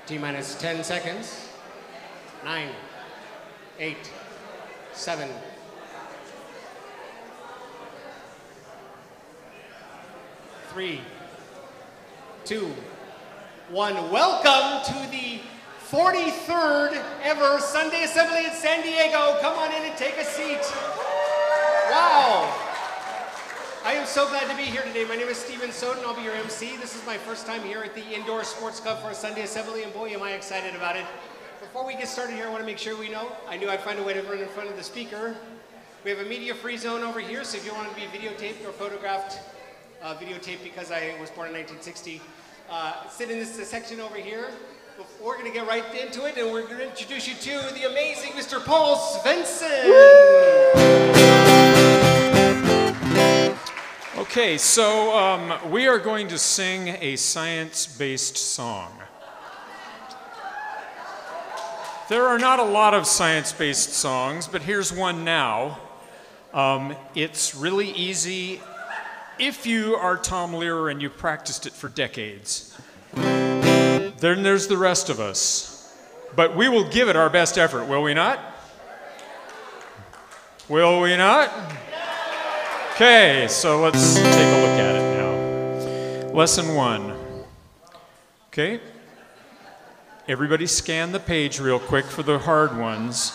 T-minus 10 seconds. 9, 8, 7, 3, 2, 1. Welcome to the 43rd ever Sunday Assembly in San Diego. Come on in and take a seat. Wow. I am so glad to be here today. My name is Steven Soden. I'll be your MC. This is my first time here at the Indoor Sports Club for a Sunday Assembly, and boy, am I excited about it. Before we get started here, I want to make sure we know, I knew I'd find a way to run in front of the speaker. We have a media-free zone over here, so if you want to be videotaped or photographed, videotaped because I was born in 1960, sit in this section over here. We're going to get right into it, and we're going to introduce you to the amazing Mr. Paul Svensson. Okay, so we are going to sing a science-based song. There are not a lot of science-based songs, but here's one now. It's really easy if you are Tom Lehrer and you've practiced it for decades. Then there's the rest of us. But we will give it our best effort, will we not? Will we not? Okay, so let's take a look at it now. Lesson 1. Okay. Everybody scan the page real quick for the hard ones.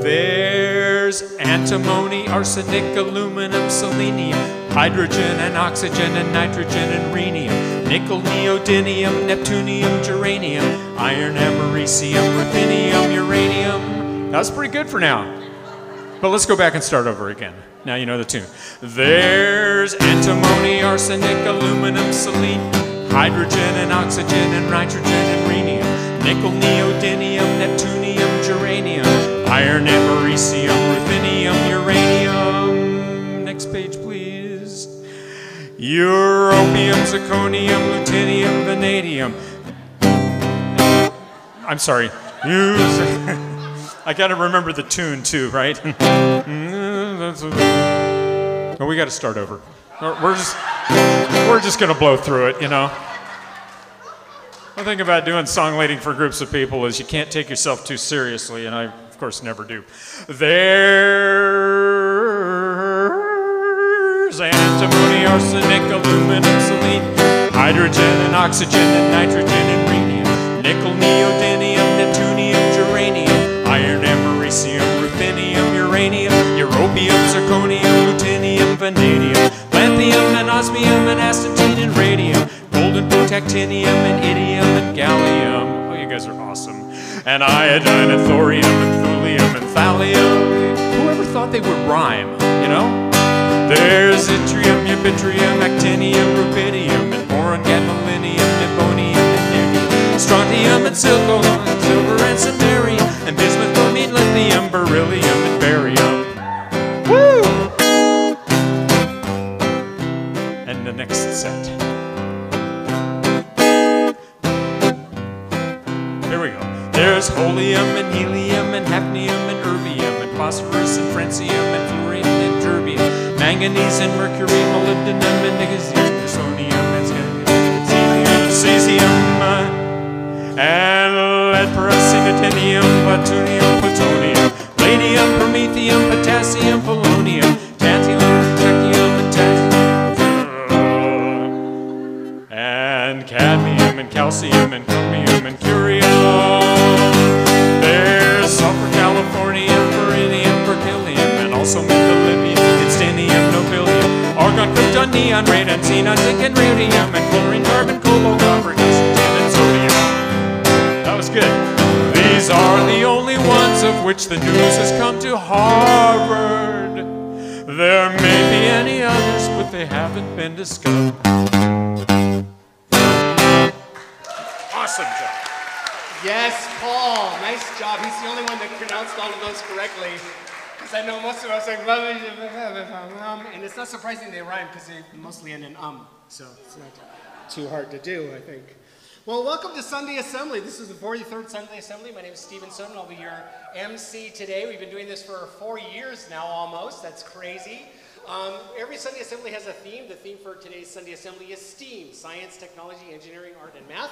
There's antimony, arsenic, aluminum, selenium, hydrogen and oxygen and nitrogen and rhenium, nickel, neodymium, neptunium, germanium, iron, americium, ruthenium, uranium. That's pretty good for now. But let's go back and start over again. Now you know the tune. There's antimony, arsenic, aluminum, selenium, hydrogen and oxygen and nitrogen and rhenium, nickel, neodymium, neptunium, germanium, iron, americium, ruthenium, uranium. Next page, please. Europium, zirconium, lutetium, vanadium. I'm sorry. I gotta remember the tune too, right? Well, we gotta start over. We're just gonna blow through it, you know. One thing about doing songwriting for groups of people is you can't take yourself too seriously, and I, of course, never do. There's antimony, arsenic, aluminum, selenium, hydrogen and oxygen and nitrogen and rhenium, nickel, neodymium, neptunium, germanium, iron, americium, ruthenium, uranium, europium, zirconium, lutetium, vanadium, lithium and osmium and astatine and radium, gold and protactinium and iridium and gallium. Oh, you guys are awesome. And iodine and thorium and thulium and thallium. Whoever thought they would rhyme, you know? There's yttrium, yttrium, actinium, rubidium, and boron, gadolinium, nibonium, and indium, strontium and silver and samarium, and bismuth, bromine, lithium, beryllium, and barium. Woo! And the next set. Here we go. There's holmium and helium and hafnium and erbium and phosphorus and francium and fluorine and terbium, manganese and mercury, molybdenum and niobium and cesium and lead, praseodymium, plutonium, plutonium, palladium, promethium, potassium, polonium, tantalum, technium, and and cadmium and calcium and chromium and curium. There's sulfur, californium, beryllium, berkelium, and also methylinium, instanium, nobelium, argon, krypton, neon, radon, xenon, zinc, and rhodium, and chlorine, carbon, cobalt, copper, tin, and sodium. That was good. These are the only ones of which the news has come to Harvard. There may be any others, but they haven't been discovered. Awesome job. Yes, Paul, nice job. He's the only one that pronounced all of those correctly. Because I know most of us are like, and it's not surprising they rhyme because they mostly end in so it's not too hard to do, I think. Well, welcome to Sunday Assembly. This is the 43rd Sunday Assembly. My name is Steven Soden. I'll be your MC today. We've been doing this for 4 years now almost. That's crazy. Every Sunday Assembly has a theme. The theme for today's Sunday Assembly is STEAM, Science, Technology, Engineering, Art, and Math.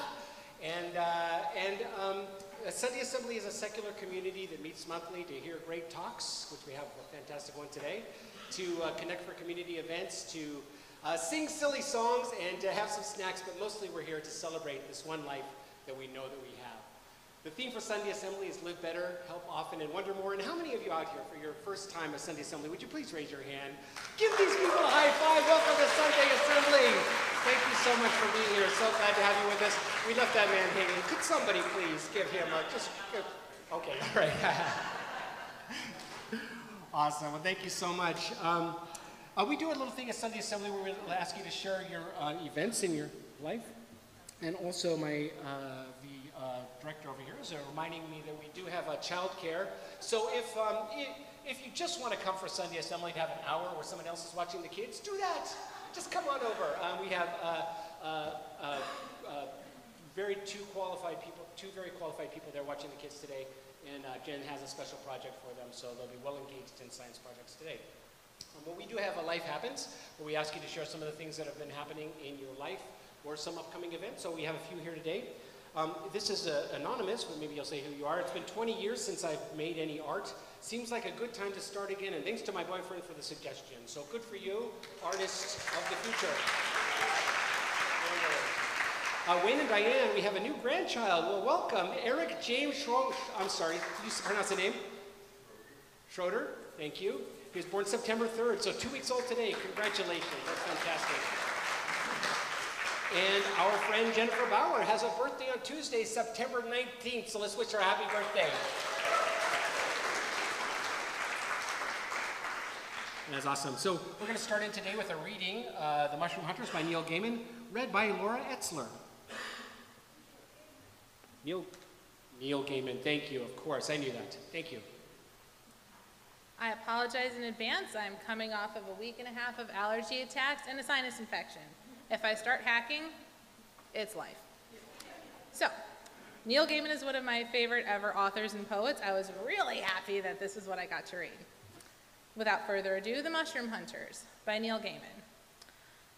Sunday Assembly is a secular community that meets monthly to hear great talks, which we have a fantastic one today, to connect for community events, to sing silly songs, and to have some snacks, but mostly we're here to celebrate this one life that we know that we have. The theme for Sunday Assembly is Live Better, Help Often, and Wonder More. And how many of you out here for your first time at Sunday Assembly, would you please raise your hand? Give these people a high five. Welcome to Sunday Assembly. Thank you so much for being here. So glad to have you with us. We left that man hanging. Could somebody please give him a, okay, all right. Awesome. Well, thank you so much. We do a little thing at Sunday Assembly where we'll ask you to share your events in your life. And also the director over here is reminding me that we do have child care. So if you just want to come for Sunday Assembly and have an hour where someone else is watching the kids, do that. Just come on over. We have two very qualified people there watching the kids today, and Jen has a special project for them, so they'll be well engaged in science projects today. Well, we do have a Life Happens, where we ask you to share some of the things that have been happening in your life or some upcoming events. So we have a few here today. This is anonymous, but maybe you'll say who you are. It's been 20 years since I've made any art. Seems like a good time to start again, and thanks to my boyfriend for the suggestion. So good for you, artists of the future. Wayne and Diane, we have a new grandchild. Well, welcome, Eric James Schroeder. I'm sorry, can you pronounce the name? Schroeder, thank you. He was born September 3rd, so 2 weeks old today. Congratulations, that's fantastic. And our friend Jennifer Bauer has a birthday on Tuesday, September 19th, so let's wish her a happy birthday. That's awesome. So we're going to start in today with a reading, The Mushroom Hunters by Neil Gaiman, read by Laura Etzler. Neil Gaiman, thank you, of course, I knew that. Thank you. I apologize in advance. I'm coming off of a week and a half of allergy attacks and a sinus infection. If I start hacking, it's life. So, Neil Gaiman is one of my favorite ever authors and poets. I was really happy that this is what I got to read. Without further ado, The Mushroom Hunters by Neil Gaiman.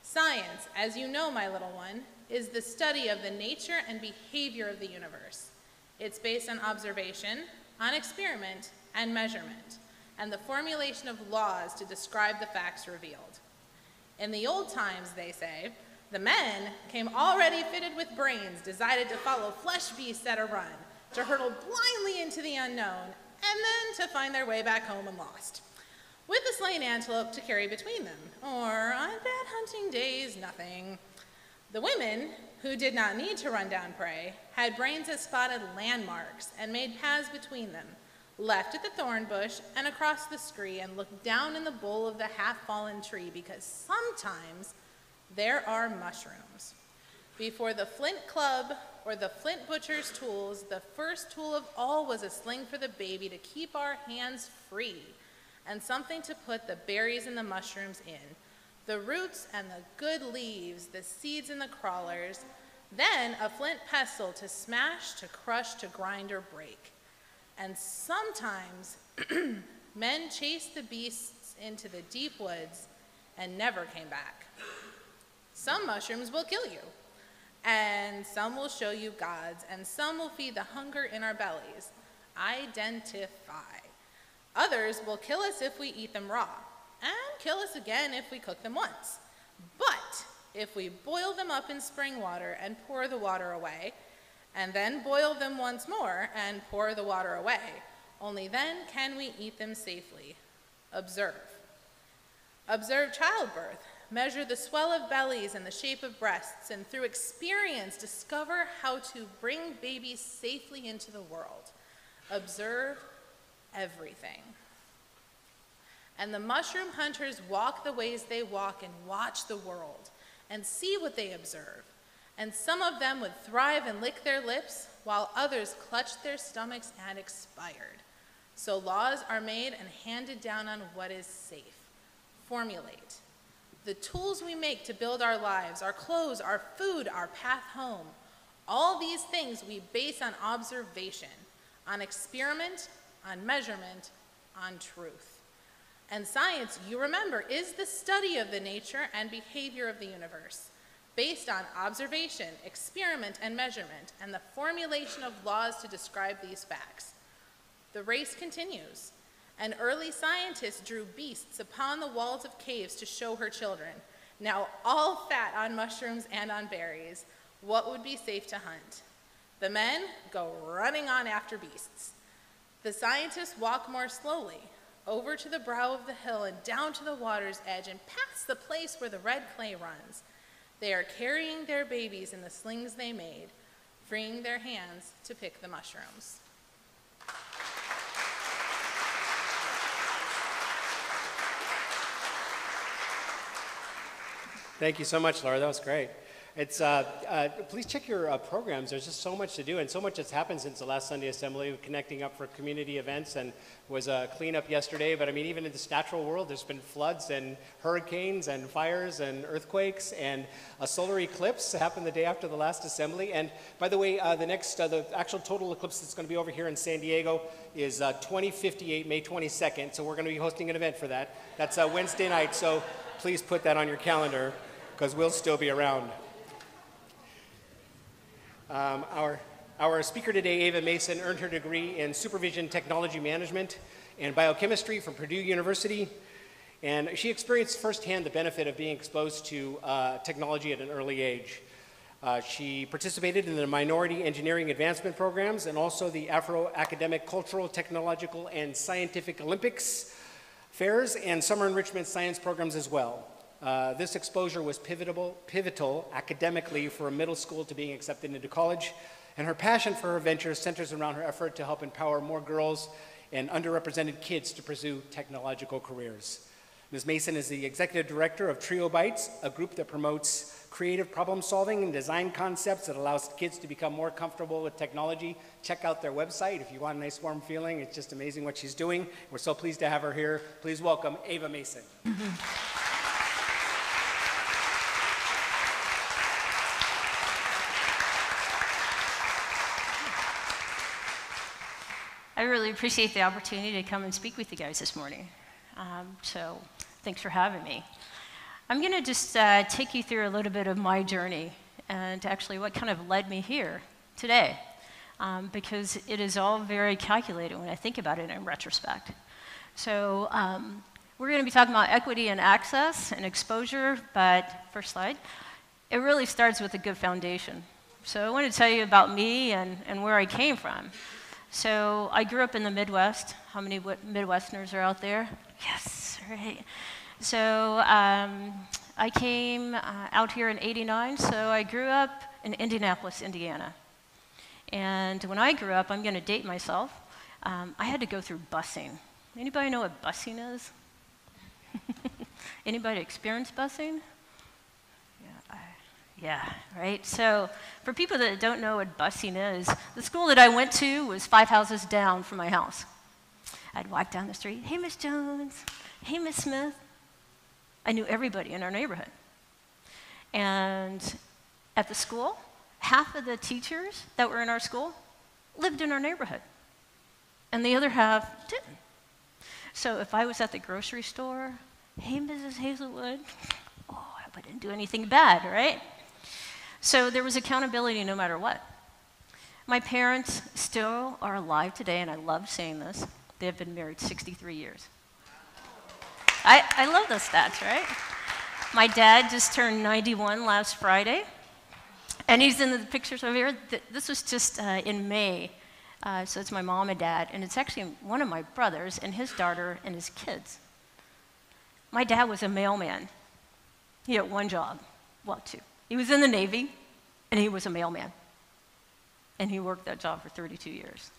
Science, as you know, my little one, is the study of the nature and behavior of the universe. It's based on observation, on experiment, and measurement, and the formulation of laws to describe the facts revealed. In the old times, they say, the men came already fitted with brains, decided to follow flesh beasts at a run, to hurtle blindly into the unknown, and then to find their way back home and lost, with a slain antelope to carry between them, or on bad hunting days, nothing. The women, who did not need to run down prey, had brains that spotted landmarks and made paths between them, left at the thorn bush and across the scree, and looked down in the bowl of the half-fallen tree, because sometimes there are mushrooms. Before the flint club or the flint butcher's tools, the first tool of all was a sling for the baby to keep our hands free, and something to put the berries and the mushrooms in, the roots and the good leaves, the seeds and the crawlers, then a flint pestle to smash, to crush, to grind or break. And sometimes men chased the beasts into the deep woods and never came back. Some mushrooms will kill you, and some will show you gods, and some will feed the hunger in our bellies. Identify. Others will kill us if we eat them raw, and kill us again if we cook them once. But if we boil them up in spring water and pour the water away, and then boil them once more and pour the water away, only then can we eat them safely. Observe. Observe childbirth. Measure the swell of bellies and the shape of breasts, and through experience discover how to bring babies safely into the world. Observe everything. And the mushroom hunters walk the ways they walk and watch the world and see what they observe. And some of them would thrive and lick their lips, while others clutched their stomachs and expired. So laws are made and handed down on what is safe. Formulate. The tools we make to build our lives, our clothes, our food, our path home, all these things we base on observation, on experiment, on measurement, on truth. And science, you remember, is the study of the nature and behavior of the universe, based on observation, experiment, and measurement, and the formulation of laws to describe these facts. The race continues, and early scientists drew beasts upon the walls of caves to show her children, now all fat on mushrooms and on berries, what would be safe to hunt. The men go running on after beasts. The scientists walk more slowly, over to the brow of the hill and down to the water's edge and past the place where the red clay runs. They are carrying their babies in the slings they made, freeing their hands to pick the mushrooms. Thank you so much, Laura. That was great. It's, please check your programs. There's just so much to do and so much has happened since the last Sunday Assembly, connecting up for community events, and was a cleanup yesterday. But I mean, even in this natural world, there's been floods and hurricanes and fires and earthquakes, and a solar eclipse happened the day after the last Assembly. And by the way, the actual total eclipse that's going to be over here in San Diego is 2058, May 22nd. So we're going to be hosting an event for that. That's Wednesday night. So please put that on your calendar, because we'll still be around. Our speaker today, Ava Mason, earned her degree in Supervision Technology Management and Biochemistry from Purdue University, and she experienced firsthand the benefit of being exposed to technology at an early age. She participated in the Minority Engineering Advancement Programs and also the Afro-Academic Cultural, Technological, and Scientific Olympics fairs and summer enrichment science programs as well. This exposure was pivotal academically for a middle school to being accepted into college, and her passion for her venture centers around her effort to help empower more girls and underrepresented kids to pursue technological careers. Ms. Mason is the Executive Director of Treobytes, a group that promotes creative problem solving and design concepts that allows kids to become more comfortable with technology. Check out their website if you want a nice warm feeling. It's just amazing what she's doing. We're so pleased to have her here. Please welcome Ava Mason. I really appreciate the opportunity to come and speak with you guys this morning. So thanks for having me. I'm going to just take you through a little bit of my journey and actually what kind of led me here today, because it is all very calculated when I think about it in retrospect. So we're going to be talking about equity and access and exposure, but first slide, it really starts with a good foundation. So I want to tell you about me and where I came from. So I grew up in the Midwest. How many Midwesterners are out there? Yes, right. So I came out here in '89, so I grew up in Indianapolis, Indiana. And when I grew up, I'm going to date myself, I had to go through busing. Anybody know what busing is? Anybody experience busing? Yeah, right? So for people that don't know what busing is, the school that I went to was 5 houses down from my house. I'd walk down the street, hey, Miss Jones, hey, Miss Smith. I knew everybody in our neighborhood. And at the school, half of the teachers that were in our school lived in our neighborhood, and the other half didn't. So if I was at the grocery store, hey, Mrs. Hazelwood, oh, I didn't do anything bad, right? So there was accountability no matter what. My parents still are alive today, and I love saying this. They have been married 63 years. I love those stats, right? My dad just turned 91 last Friday, and he's in the pictures over here. This was just in May, so it's my mom and dad, and it's actually one of my brothers and his daughter and his kids. My dad was a mailman. He had one job, well, two. He was in the Navy, and he was a mailman. And he worked that job for 32 years.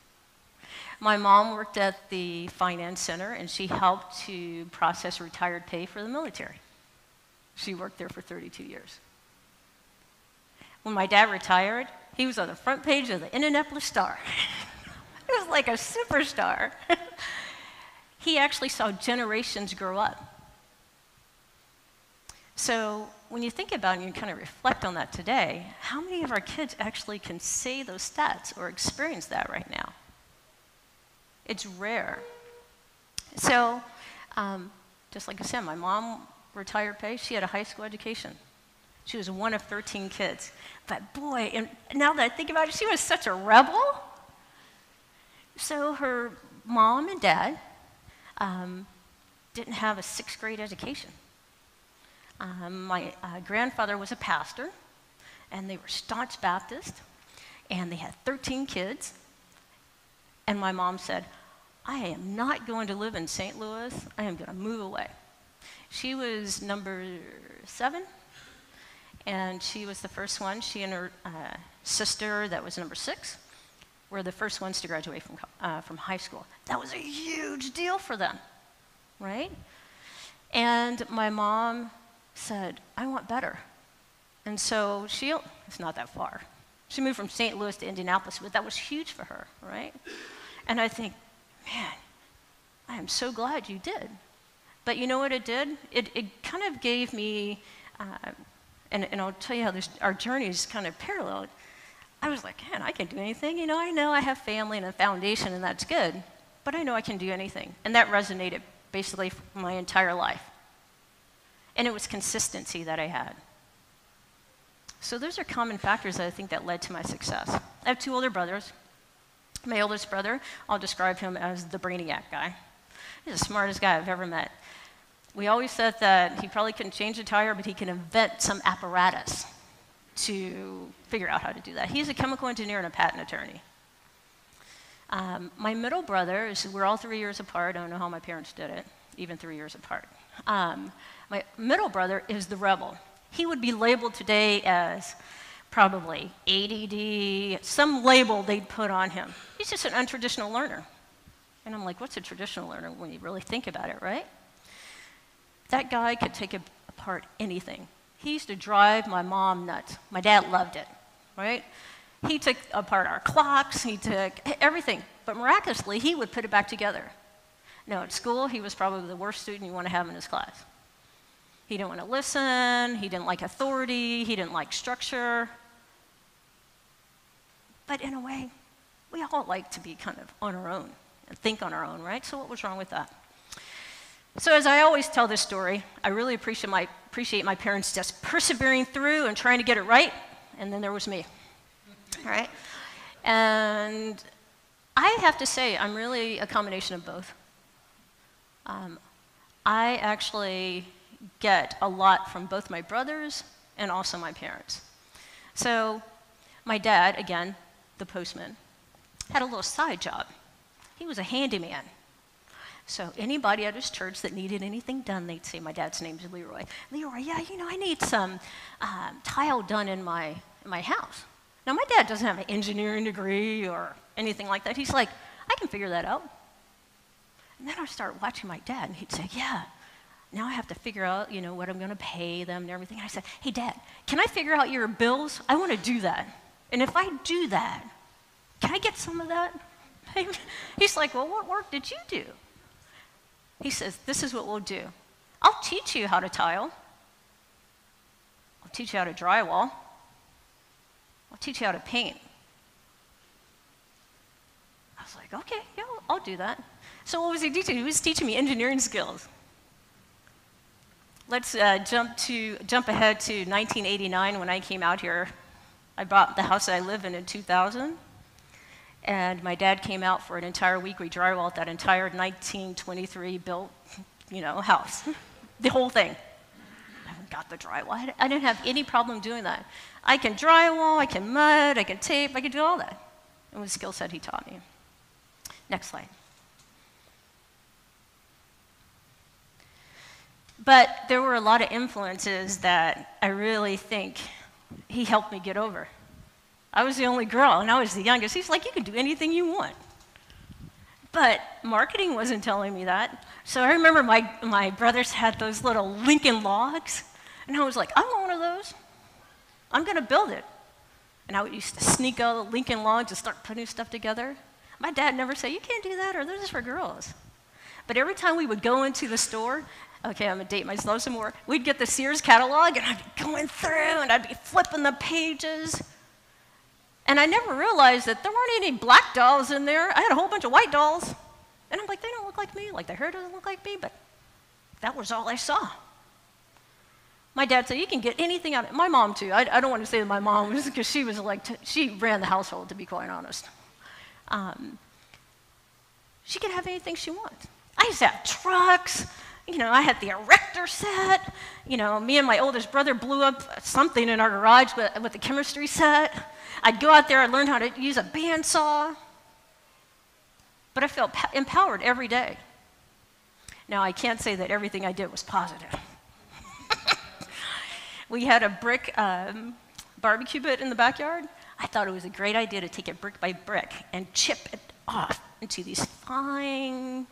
My mom worked at the finance center, and she helped to process retired pay for the military. She worked there for 32 years. When my dad retired, he was on the front page of the Indianapolis Star. It was like a superstar. He actually saw generations grow up. So when you think about it and you kind of reflect on that today, how many of our kids actually can say those stats or experience that right now? It's rare. So just like I said, my mom retired pay. She had a high school education. She was one of 13 kids. But boy, and now that I think about it, she was such a rebel. So her mom and dad didn't have a 6th grade education. My grandfather was a pastor, and they were staunch Baptist, and they had 13 kids. And my mom said, I am not going to live in St. Louis. I am going to move away. She was number 7, and she was the first one. She and her sister, that was number 6, were the first ones to graduate from high school. That was a huge deal for them, right? And my mom said, I want better. And so it's not that far. She moved from St. Louis to Indianapolis, but that was huge for her, right? And I think, man, I am so glad you did. But you know what it did? It kind of gave me, and I'll tell you how our journey is kind of parallel. I was like, man, I can do anything. I know I have family and a foundation, and that's good. But I know I can do anything. And that resonated basically for my entire life. And it was consistency that I had. So those are common factors that I think that led to my success. I have 2 older brothers. My oldest brother, I'll describe him as the brainiac guy. He's the smartest guy I've ever met. We always said that he probably couldn't change a tire, but he can invent some apparatus to figure out how to do that. He's a chemical engineer and a patent attorney. My middle brother, we're all 3 years apart. I don't know how my parents did it, even 3 years apart. My middle brother is the rebel. He would be labeled today as probably ADD, some label they'd put on him. He's just an untraditional learner. And I'm like, what's a traditional learner when you really think about it, right? That guy could take apart anything. He used to drive my mom nuts. My dad loved it, right? He took apart our clocks, he took everything. But miraculously, he would put it back together. Now, at school, he was probably the worst student you want to have in his class. He didn't want to listen, he didn't like authority, he didn't like structure. But in a way, we all like to be kind of on our own and think on our own, right? So what was wrong with that? So as I always tell this story, I really appreciate my parents just persevering through and trying to get it right, and then there was me, right? And I have to say, I'm really a combination of both. I actually get a lot from both my brothers and also my parents. So my dad, again, the postman, had a little side job. He was a handyman. So anybody at his church that needed anything done, they'd say, my dad's name's Leroy. Leroy, yeah, I need some tile done in my house. Now, my dad doesn't have an engineering degree or anything like that. He's like, I can figure that out. And then I start watching my dad, and he'd say, yeah, now I have to figure out, what I'm going to pay them and everything. And I said, hey, Dad, can I figure out your bills? I want to do that. And if I do that, can I get some of that? He's like, well, what work did you do? He says, this is what we'll do. I'll teach you how to tile. I'll teach you how to drywall. I'll teach you how to paint. I was like, okay, yeah, I'll do that. So what was he teaching? He was teaching me engineering skills. Let's jump ahead to 1989 when I came out here. I bought the house that I live in 2000. And my dad came out for an entire week. We drywalled that entire 1923 built, house. The whole thing. I got the drywall. I didn't have any problem doing that. I can drywall, I can mud, I can tape, I can do all that. It was a skill set he taught me. Next slide. But there were a lot of influences that I really think he helped me get over. I was the only girl, and I was the youngest. He's like, you can do anything you want. But marketing wasn't telling me that. So I remember my brothers had those little Lincoln logs, and I was like, I want one of those. I'm going to build it. And I used to sneak out the Lincoln logs and start putting stuff together. My dad never said, you can't do that, or those are for girls. But every time we would go into the store, okay, I'm going to date myself some more, we'd get the Sears catalog, and I'd be going through, and I'd be flipping the pages. And I never realized that there weren't any black dolls in there. I had a whole bunch of white dolls. And I'm like, they don't look like me. Like, their hair doesn't look like me, but that was all I saw. My dad said, you can get anything out of it. My mom, too. I don't want to say that my mom was, because she was like, she ran the household, to be quite honest. She could have anything she wants. I used to have trucks. You know, I had the erector set. You know, me and my oldest brother blew up something in our garage with the chemistry set. I'd go out there, I'd learn how to use a bandsaw. But I felt empowered every day. Now, I can't say that everything I did was positive. We had a brick barbecue pit in the backyard. I thought it was a great idea to take it brick by brick and chip it off into these fine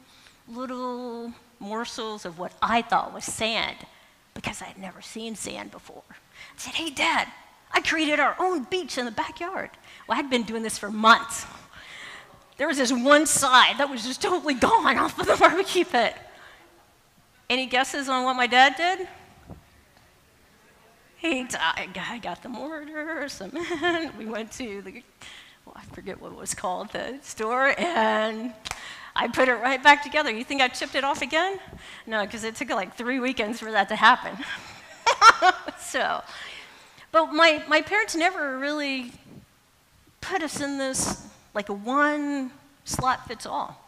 little morsels of what I thought was sand, because I had never seen sand before. I said, hey, Dad, I created our own beach in the backyard. Well, I'd been doing this for months. There was this one side that was just totally gone off of the barbecue pit. Any guesses on what my dad did? I got the mortar, cement. We went to I forget what it was called, the store, and I put it right back together. You think I chipped it off again? No, because it took like 3 weekends for that to happen. But my parents never really put us in this, like a one slot fits all.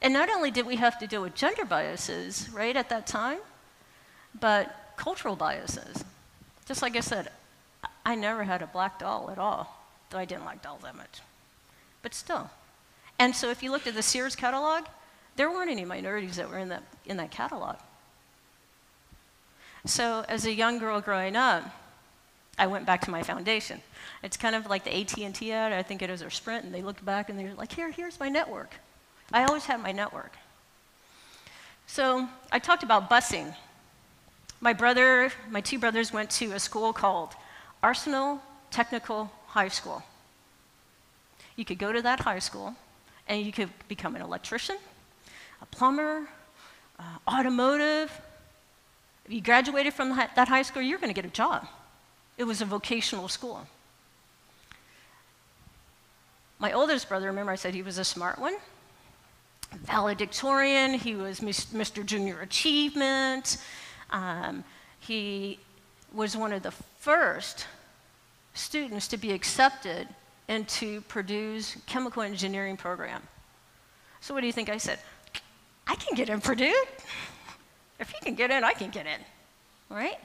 And not only did we have to deal with gender biases, right, at that time, but cultural biases. Just like I said, I never had a black doll at all, though I didn't like dolls that much. But still. And so if you looked at the Sears catalog, there weren't any minorities that were in that catalog. So as a young girl growing up, I went back to my foundation. It's kind of like the AT&T ad, I think it is, or Sprint, and they looked back and they're like, here's my network. I always had my network. So I talked about busing. My two brothers went to a school called Arsenal Technical High School. You could go to that high school and you could become an electrician, a plumber, automotive. If you graduated from that high school, you're going to get a job. It was a vocational school. My oldest brother, remember I said he was a smart one? Valedictorian, he was Mr. Junior Achievement. He was one of the first students to be accepted into Purdue's chemical engineering program. So what do you think I said? I can get in Purdue. If he can get in, I can get in, right?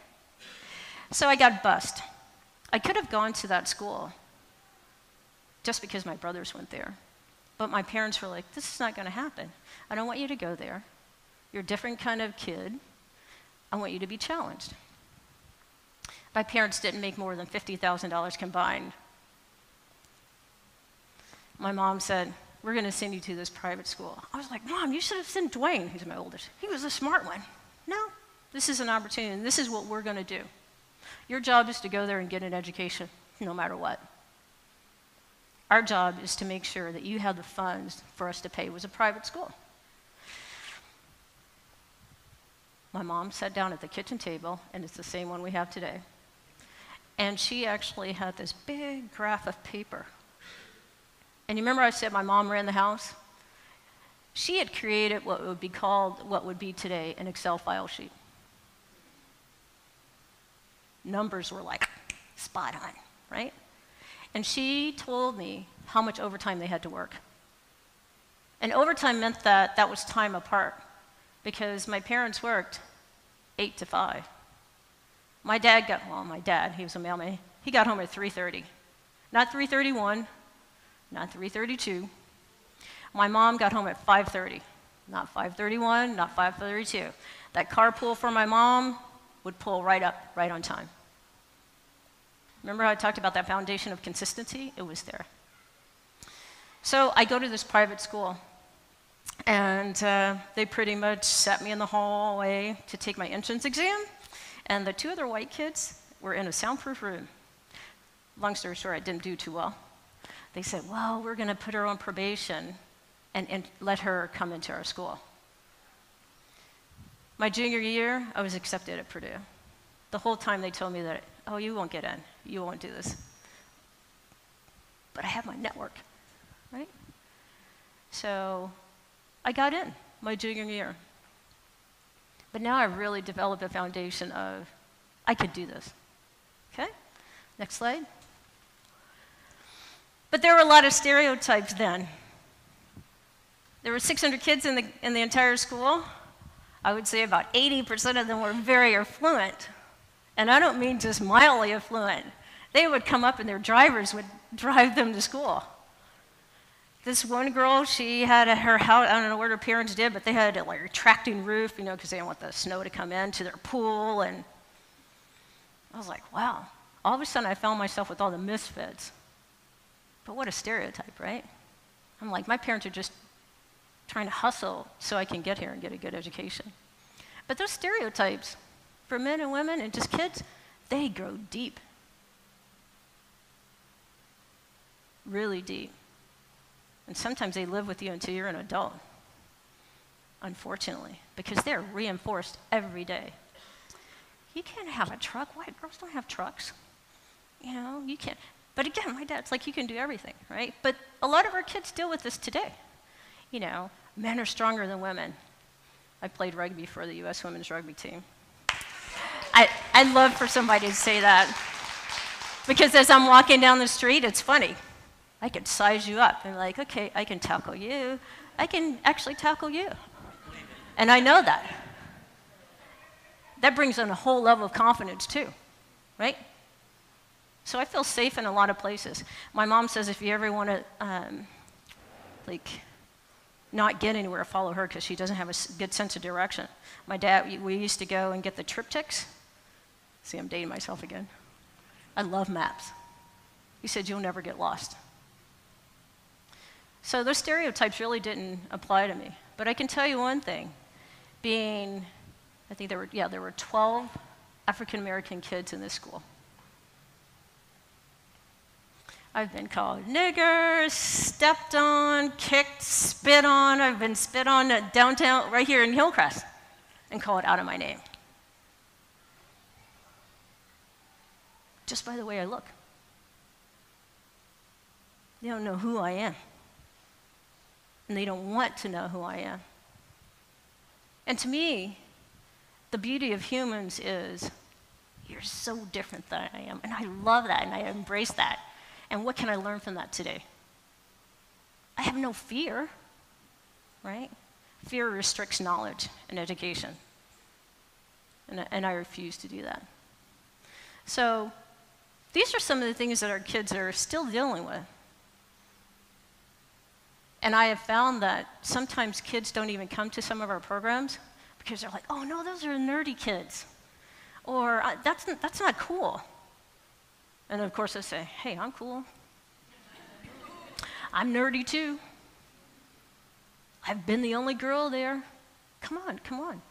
So I got bused. I could have gone to that school just because my brothers went there. But my parents were like, this is not going to happen. I don't want you to go there. You're a different kind of kid. I want you to be challenged. My parents didn't make more than $50,000 combined. My mom said, we're going to send you to this private school. I was like, Mom, you should have sent Dwayne. He's my oldest. He was a smart one. No, this is an opportunity, and this is what we're going to do. Your job is to go there and get an education, no matter what. Our job is to make sure that you have the funds for us to pay. It was a private school. My mom sat down at the kitchen table, and it's the same one we have today. And she actually had this big graph of paper. And you remember I said my mom ran the house? She had created what would be today an Excel file sheet. Numbers were like spot on, right? And she told me how much overtime they had to work. And overtime meant that was time apart, because my parents worked 8 to 5. My dad, he was a mailman, he got home at 3:30. Not 3:31, not 3:32. My mom got home at 5:30, not 5:31, not 5:32. That carpool for my mom would pull right up, right on time. Remember how I talked about that foundation of consistency? It was there. So I go to this private school, and they pretty much sat me in the hallway to take my entrance exam, and the 2 other white kids were in a soundproof room. Long story short, I didn't do too well. They said, well, we're going to put her on probation and let her come into our school. My junior year, I was accepted at Purdue. The whole time they told me that, oh, you won't get in. You won't do this. But I have my network, right? So I got in my junior year. But now I've really developed a foundation of, I could do this. Okay? Next slide. But there were a lot of stereotypes then. There were 600 kids in the entire school. I would say about 80% of them were very affluent. And I don't mean just mildly affluent. They would come up and their drivers would drive them to school. This one girl, she had her house, I don't know what her parents did, but they had like a retracting roof, you know, because they didn't want the snow to come into their pool. And I was like, wow. All of a sudden I found myself with all the misfits. But what a stereotype, right? I'm like, my parents are just trying to hustle so I can get here and get a good education. But those stereotypes for men and women and just kids, they grow deep. Really deep. And sometimes they live with you until you're an adult, unfortunately, because they're reinforced every day. You can't have a truck. White girls don't have trucks. You know, you can't. But again, my dad's like, you can do everything, right? But a lot of our kids deal with this today. You know, men are stronger than women. I played rugby for the U.S. women's rugby team. I'd love for somebody to say that. Because as I'm walking down the street, it's funny. I could size you up and like, okay, I can tackle you. I can actually tackle you. And I know that. That brings in a whole level of confidence too, right? So I feel safe in a lot of places. My mom says if you ever want to, not get anywhere, follow her because she doesn't have a good sense of direction. My dad, we used to go and get the triptychs. See, I'm dating myself again. I love maps. He said, you'll never get lost. So those stereotypes really didn't apply to me. But I can tell you one thing. I think there were 12 African-American kids in this school. I've been called nigger, stepped on, kicked, spit on. I've been spit on at downtown, right here in Hillcrest, and called out of my name. Just by the way I look. They don't know who I am. And they don't want to know who I am. And to me, the beauty of humans is you're so different than I am. And I love that, and I embrace that. And what can I learn from that today? I have no fear, right? Fear restricts knowledge and education. And I refuse to do that. So these are some of the things that our kids are still dealing with. And I have found that sometimes kids don't even come to some of our programs because they're like, oh no, those are nerdy kids. Or that's not cool. And of course I say, hey, I'm cool. I'm nerdy too. I've been the only girl there. Come on, come on.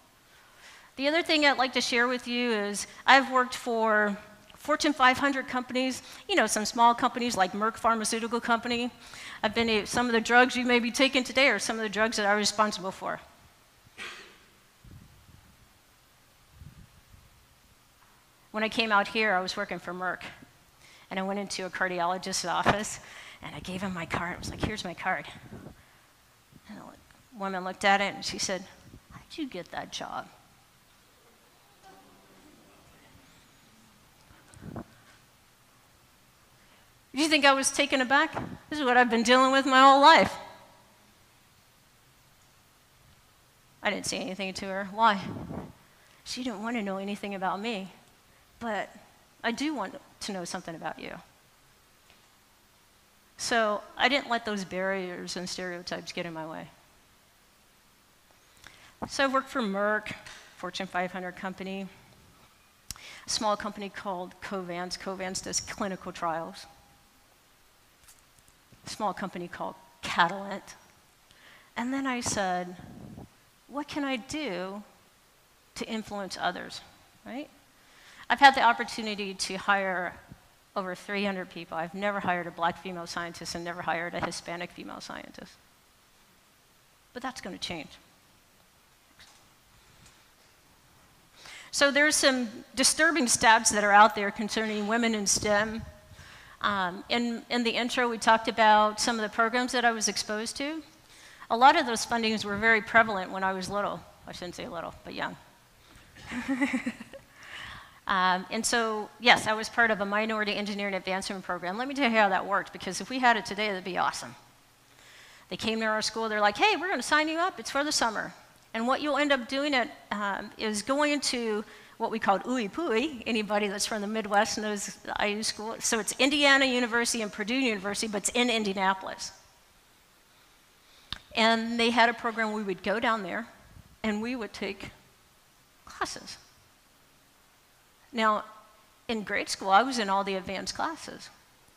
The other thing I'd like to share with you is I've worked for Fortune 500 companies, you know, some small companies like Merck Pharmaceutical Company. I've been some of the drugs you may be taking today are some of the drugs that I'm responsible for. When I came out here, I was working for Merck. And I went into a cardiologist's office, and I gave him my card. I was like, here's my card. And the woman looked at it, and she said, how'd you get that job? Do you think I was taken aback? This is what I've been dealing with my whole life. I didn't say anything to her. Why? She didn't want to know anything about me. But I do want to know something about you. So I didn't let those barriers and stereotypes get in my way. So I worked for Merck, Fortune 500 company, a small company called Covance. Covance does clinical trials. A small company called Catalent. And then I said, what can I do to influence others, right? I've had the opportunity to hire over 300 people. I've never hired a black female scientist and never hired a Hispanic female scientist. But that's going to change. So there's some disturbing stats that are out there concerning women in STEM. In the intro, we talked about some of the programs that I was exposed to. A lot of those fundings were very prevalent when I was little. I shouldn't say little, but young. And so, yes, I was part of a minority engineering advancement program. Let me tell you how that worked, because if we had it today, that'd be awesome. They came to our school, they're like, hey, we're gonna sign you up, it's for the summer. And what you'll end up doing is going into what we called Ooey Pooey. Anybody that's from the Midwest knows the IU school. So it's Indiana University and Purdue University, but it's in Indianapolis. And they had a program we would go down there and we would take classes. Now, in grade school, I was in all the advanced classes,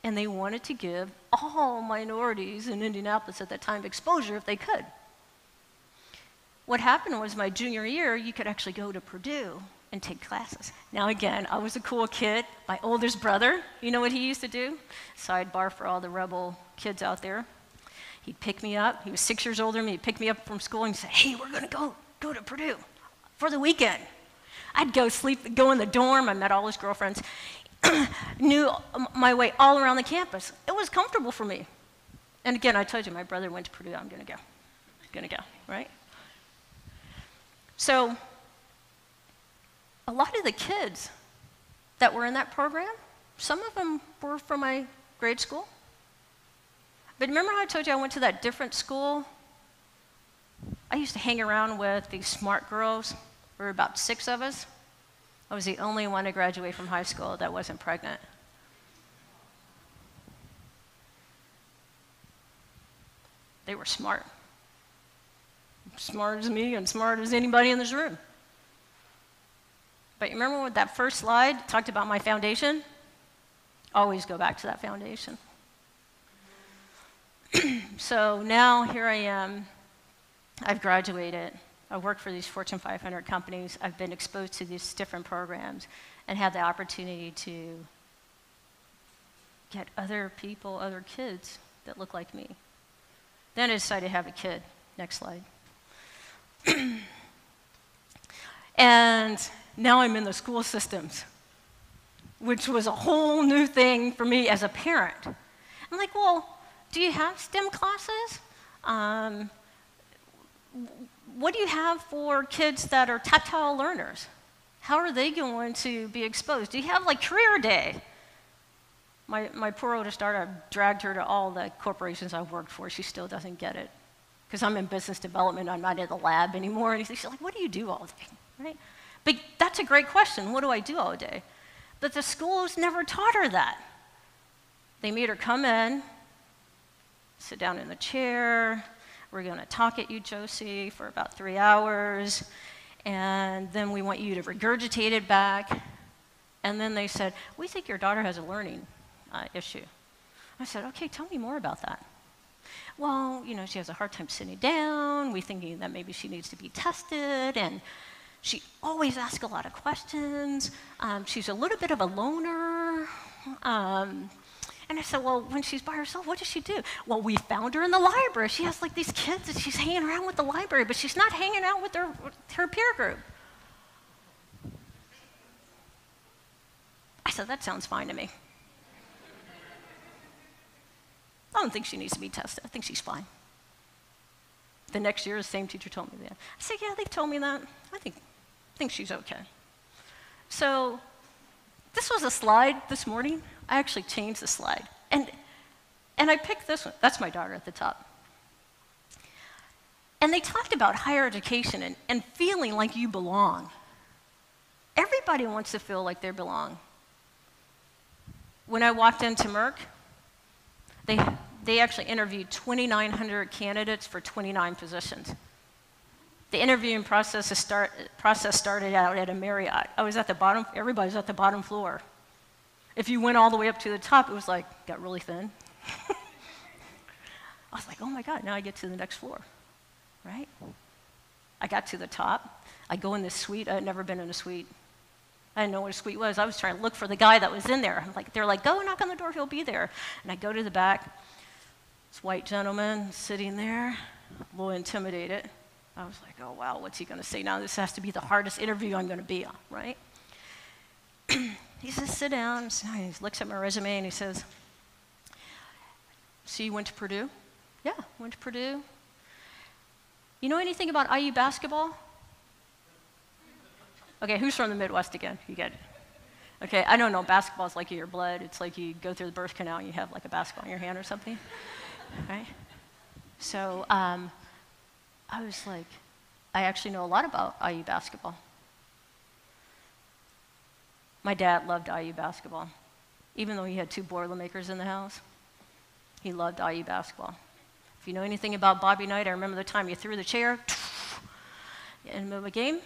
and they wanted to give all minorities in Indianapolis at that time exposure if they could. What happened was my junior year, you could actually go to Purdue and take classes. Now again, I was a cool kid. My oldest brother, you know what he used to do? Sidebar for all the rebel kids out there. He'd pick me up. He was 6 years older than me. He'd pick me up from school and say, hey, we're gonna go to Purdue for the weekend. I'd go in the dorm. I met all his girlfriends. Knew my way all around the campus. It was comfortable for me. And again, I told you, my brother went to Purdue. I'm gonna go, right? So a lot of the kids that were in that program, some of them were from my grade school. But remember how I told you I went to that different school? I used to hang around with these smart girls. There were about 6 of us. I was the only one to graduate from high school that wasn't pregnant. They were smart. Smart as me and smart as anybody in this room. But you remember what that first slide talked about my foundation? Always go back to that foundation. So now here I am. I've graduated. I work for these Fortune 500 companies. I've been exposed to these different programs and had the opportunity to get other people, other kids that look like me. Then I decided to have a kid. Next slide. And now I'm in the school systems, which was a whole new thing for me as a parent. I'm like, well, do you have STEM classes? What do you have for kids that are tactile learners? How are they going to be exposed? Do you have like career day? My poor oldest daughter, I've dragged her to all the corporations I've worked for. She still doesn't get it. Because I'm in business development, I'm not in the lab anymore. And she's like, what do you do all day, right? But that's a great question, what do I do all day? But the schools never taught her that. They made her come in, sit down in the chair, we're gonna talk at you, Josie, for about 3 hours, and then we want you to regurgitate it back. And then they said, we think your daughter has a learning issue. I said, okay, tell me more about that. Well, you know, she has a hard time sitting down. We're thinking that maybe she needs to be tested, and she always asks a lot of questions. She's a little bit of a loner. And I said, well, when she's by herself, what does she do? Well, we found her in the library. She has like these kids that she's hanging around with the library, but she's not hanging out with her peer group. I said, that sounds fine to me. I don't think she needs to be tested. I think she's fine. The next year, the same teacher told me that. I said, yeah, they've told me that. I think she's okay. So this was a slide this morning. I actually changed the slide. And I picked this one. That's my daughter at the top. And they talked about higher education and feeling like you belong. Everybody wants to feel like they belong. When I walked into Merck, they actually interviewed 2,900 candidates for 29 positions. The interviewing process started out at a Marriott. I was at the bottom, everybody was at the bottom floor. If you went all the way up to the top, it was like, got really thin. I was like, oh my God, now I get to the next floor, right? I got to the top. I go in this suite. I had never been in a suite. I didn't know what a suite was. I was trying to look for the guy that was in there. They're like, go knock on the door, he'll be there. And I go to the back. This white gentleman sitting there, a little intimidated. I was like, oh wow, what's he gonna say now? This has to be the hardest interview I'm gonna be on, right? He says, sit down. He looks at my resume and he says, so you went to Purdue? Yeah, went to Purdue. You know anything about IU basketball? Okay, who's from the Midwest again? You get it. Okay, I don't know, basketball's like in your blood. It's like you go through the birth canal and you have like a basketball in your hand or something, right? So I was like, I actually know a lot about IU basketball. My dad loved IU basketball. Even though he had 2 Boilermakers in the house, he loved IU basketball. If you know anything about Bobby Knight, I remember the time you threw the chair in the middle of a game.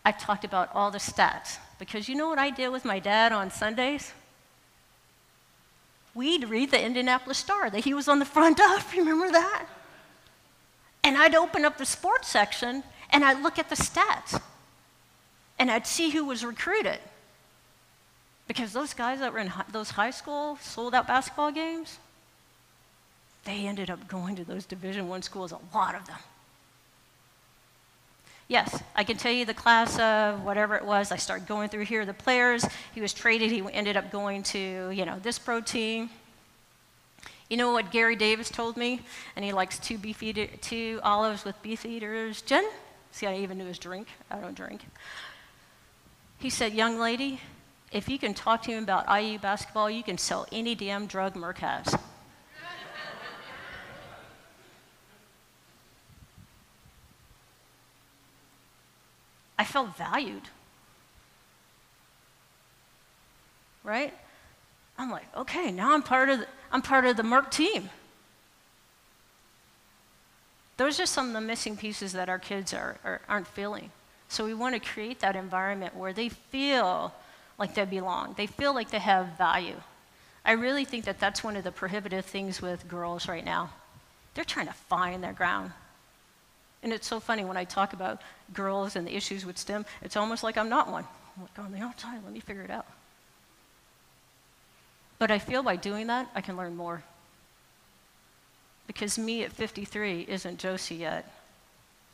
I've talked about all the stats, because you know what I did with my dad on Sundays? We'd read the Indianapolis Star that he was on the front of, remember that? And I'd open up the sports section and I'd look at the stats and I'd see who was recruited. Because those guys that were in those high school sold-out basketball games, they ended up going to those Division I schools, a lot of them. Yes, I can tell you the class of whatever it was. I started going through here, the players. He was traded. He ended up going to, this pro team. You know what Gary Davis told me? And he likes 2 olives with beef eaters. Jen? See, I even knew his drink. I don't drink. He said, young lady, if you can talk to him about IU basketball, you can sell any damn drug Merck has. I felt valued, right? I'm like, okay, now I'm part of the Merck team. Those are some of the missing pieces that our kids aren't feeling. So we want to create that environment where they feel like they belong. They feel like they have value. I really think that that's one of the prohibitive things with girls right now. They're trying to find their ground. And it's so funny when I talk about girls and the issues with STEM, it's almost like I'm not one. I'm like, on the outside, let me figure it out. But I feel by doing that, I can learn more. Because me at 53 isn't Josie at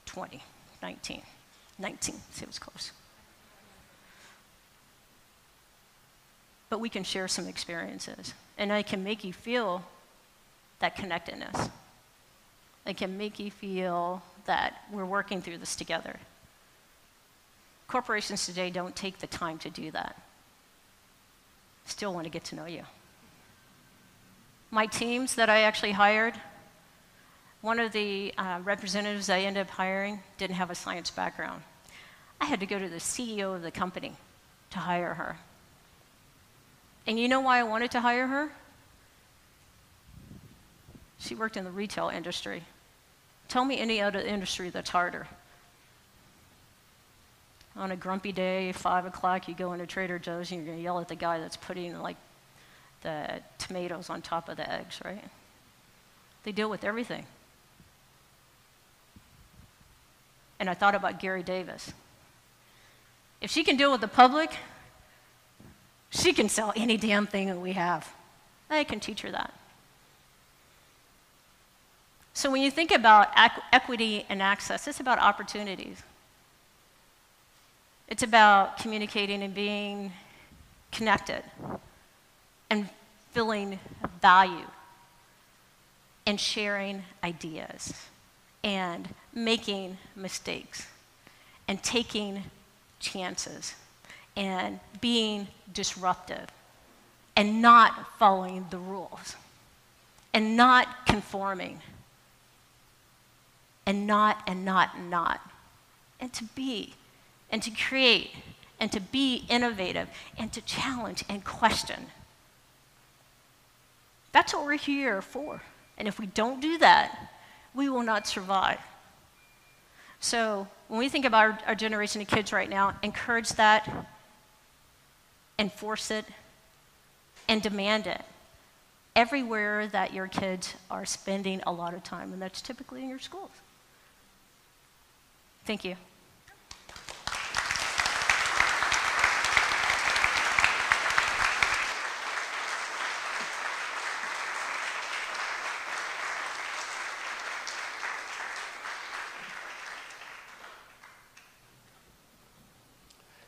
20, 19, see, it was close. But we can share some experiences, and I can make you feel that connectedness. I can make you feel that we're working through this together. Corporations today don't take the time to do that. Still want to get to know you. My teams that I actually hired, one of the representatives I ended up hiring didn't have a science background. I had to go to the CEO of the company to hire her. And you know why I wanted to hire her? She worked in the retail industry. Tell me any other industry that's harder. On a grumpy day, 5 o'clock, you go into Trader Joe's and you're going to yell at the guy that's putting like the tomatoes on top of the eggs, right? They deal with everything. And I thought about Gary Davis. If she can deal with the public, she can sell any damn thing that we have. I can teach her that. So when you think about equity and access, it's about opportunities. It's about communicating and being connected and feeling value and sharing ideas and making mistakes and taking chances and being disruptive and not following the rules and not conforming and not, and to be, and to create, and to be innovative, and to challenge and question. That's what we're here for. And if we don't do that, we will not survive. So when we think about our generation of kids right now, encourage that, enforce it, and demand it everywhere that your kids are spending a lot of time, and that's typically in your schools. Thank you.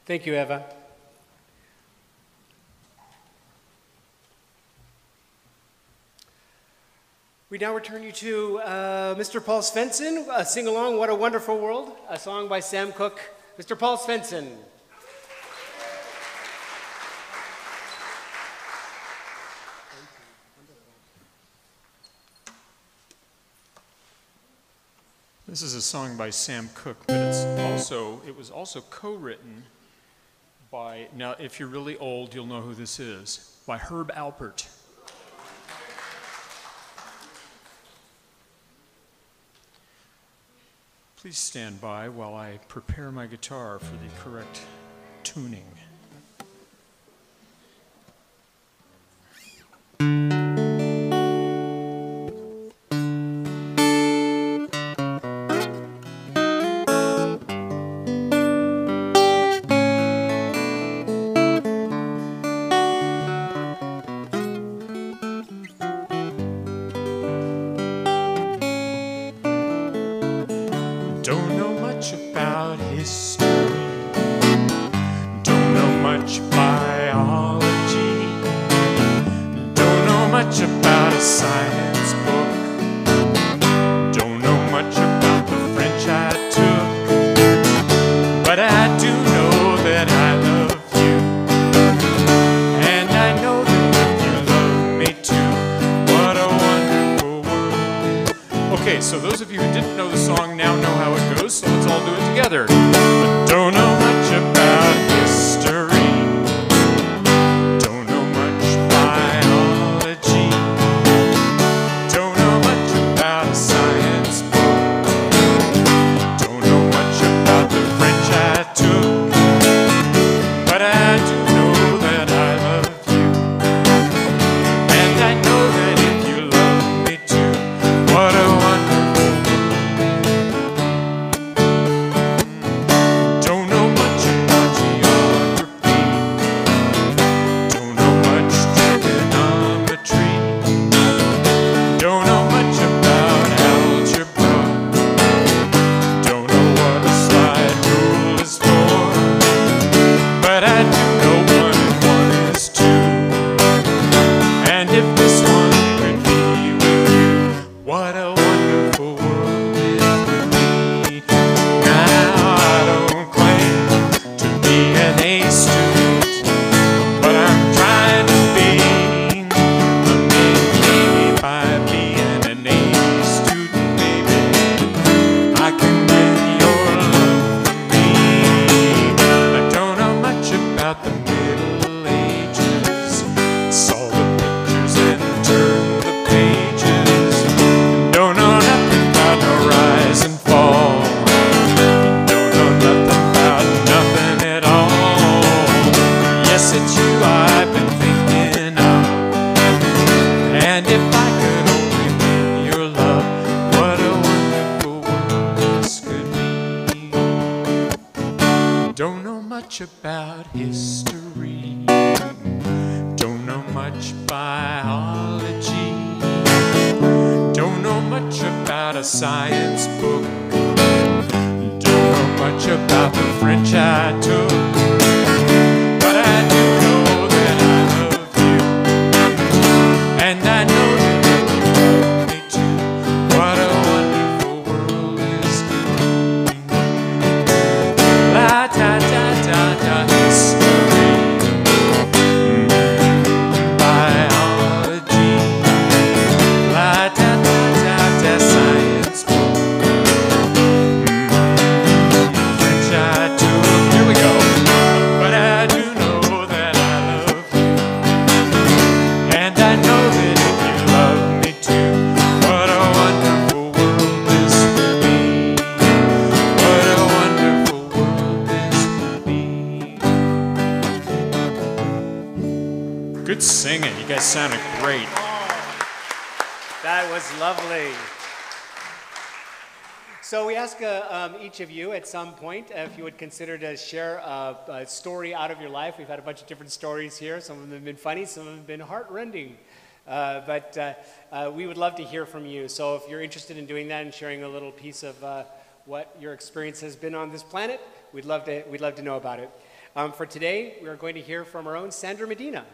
Thank you, Eva. We now return you to Mr. Paul Svensson, Sing Along, What a Wonderful World, a song by Sam Cooke, Mr. Paul Svensson. This is a song by Sam Cooke, but it was also co-written by, now if you're really old, you'll know who this is, by Herb Alpert. Please stand by while I prepare my guitar for the correct tuning. Don't know much about history, don't know much biology, don't know much about a science book, don't know much about the French I took, but I do know that I love you, and I know that you love me too. What a wonderful world. Okay, so those of you who didn't know the song now know how it goes, so let's all do it together. I don't know much about history, don't know much biology, don't know much about a science book, don't know much about the French I took, but I do know that I love you, and I know that if you love me too, what a wonderful don't know much about geography, don't know much trigonometry, don't know much about algebra, don't know what a slide rule is for, but I do know 1 and 1 is 2, and if this one could be with you, what a wonderful world it would be. Now I don't claim to be an A student, but I'm trying to be maybe by being an A student, maybe I can get your love for me. I don't know much about the Middle Ages, saw the pictures and turned the pages, don't know nothing about no rise and fall, don't know nothing about nothing at all. Yes, it's you I've been thinking of, and if I could only win your love, what a wonderful world this could be. Don't know much about history, don't know much biology, don't know much about a science book, don't know much about the French I took, but I do know that I love you, and I know that you love me too. What a wonderful world this could be. La da da da da history, biology, la da da da da science book, French I took. Here we go. But I do know that I love you, and I know that if you love me too, what a wonderful world this would be. What a wonderful world this would be. Good singing. You guys sounded great. That was lovely. So we ask each of you at some point if you would consider to share a story out of your life. We've had a bunch of different stories here. Some of them have been funny, some of them have been heart-rending. But we would love to hear from you. So if you're interested in doing that and sharing a little piece of what your experience has been on this planet, we'd love to know about it. For today, we are going to hear from our own Sandra Medina.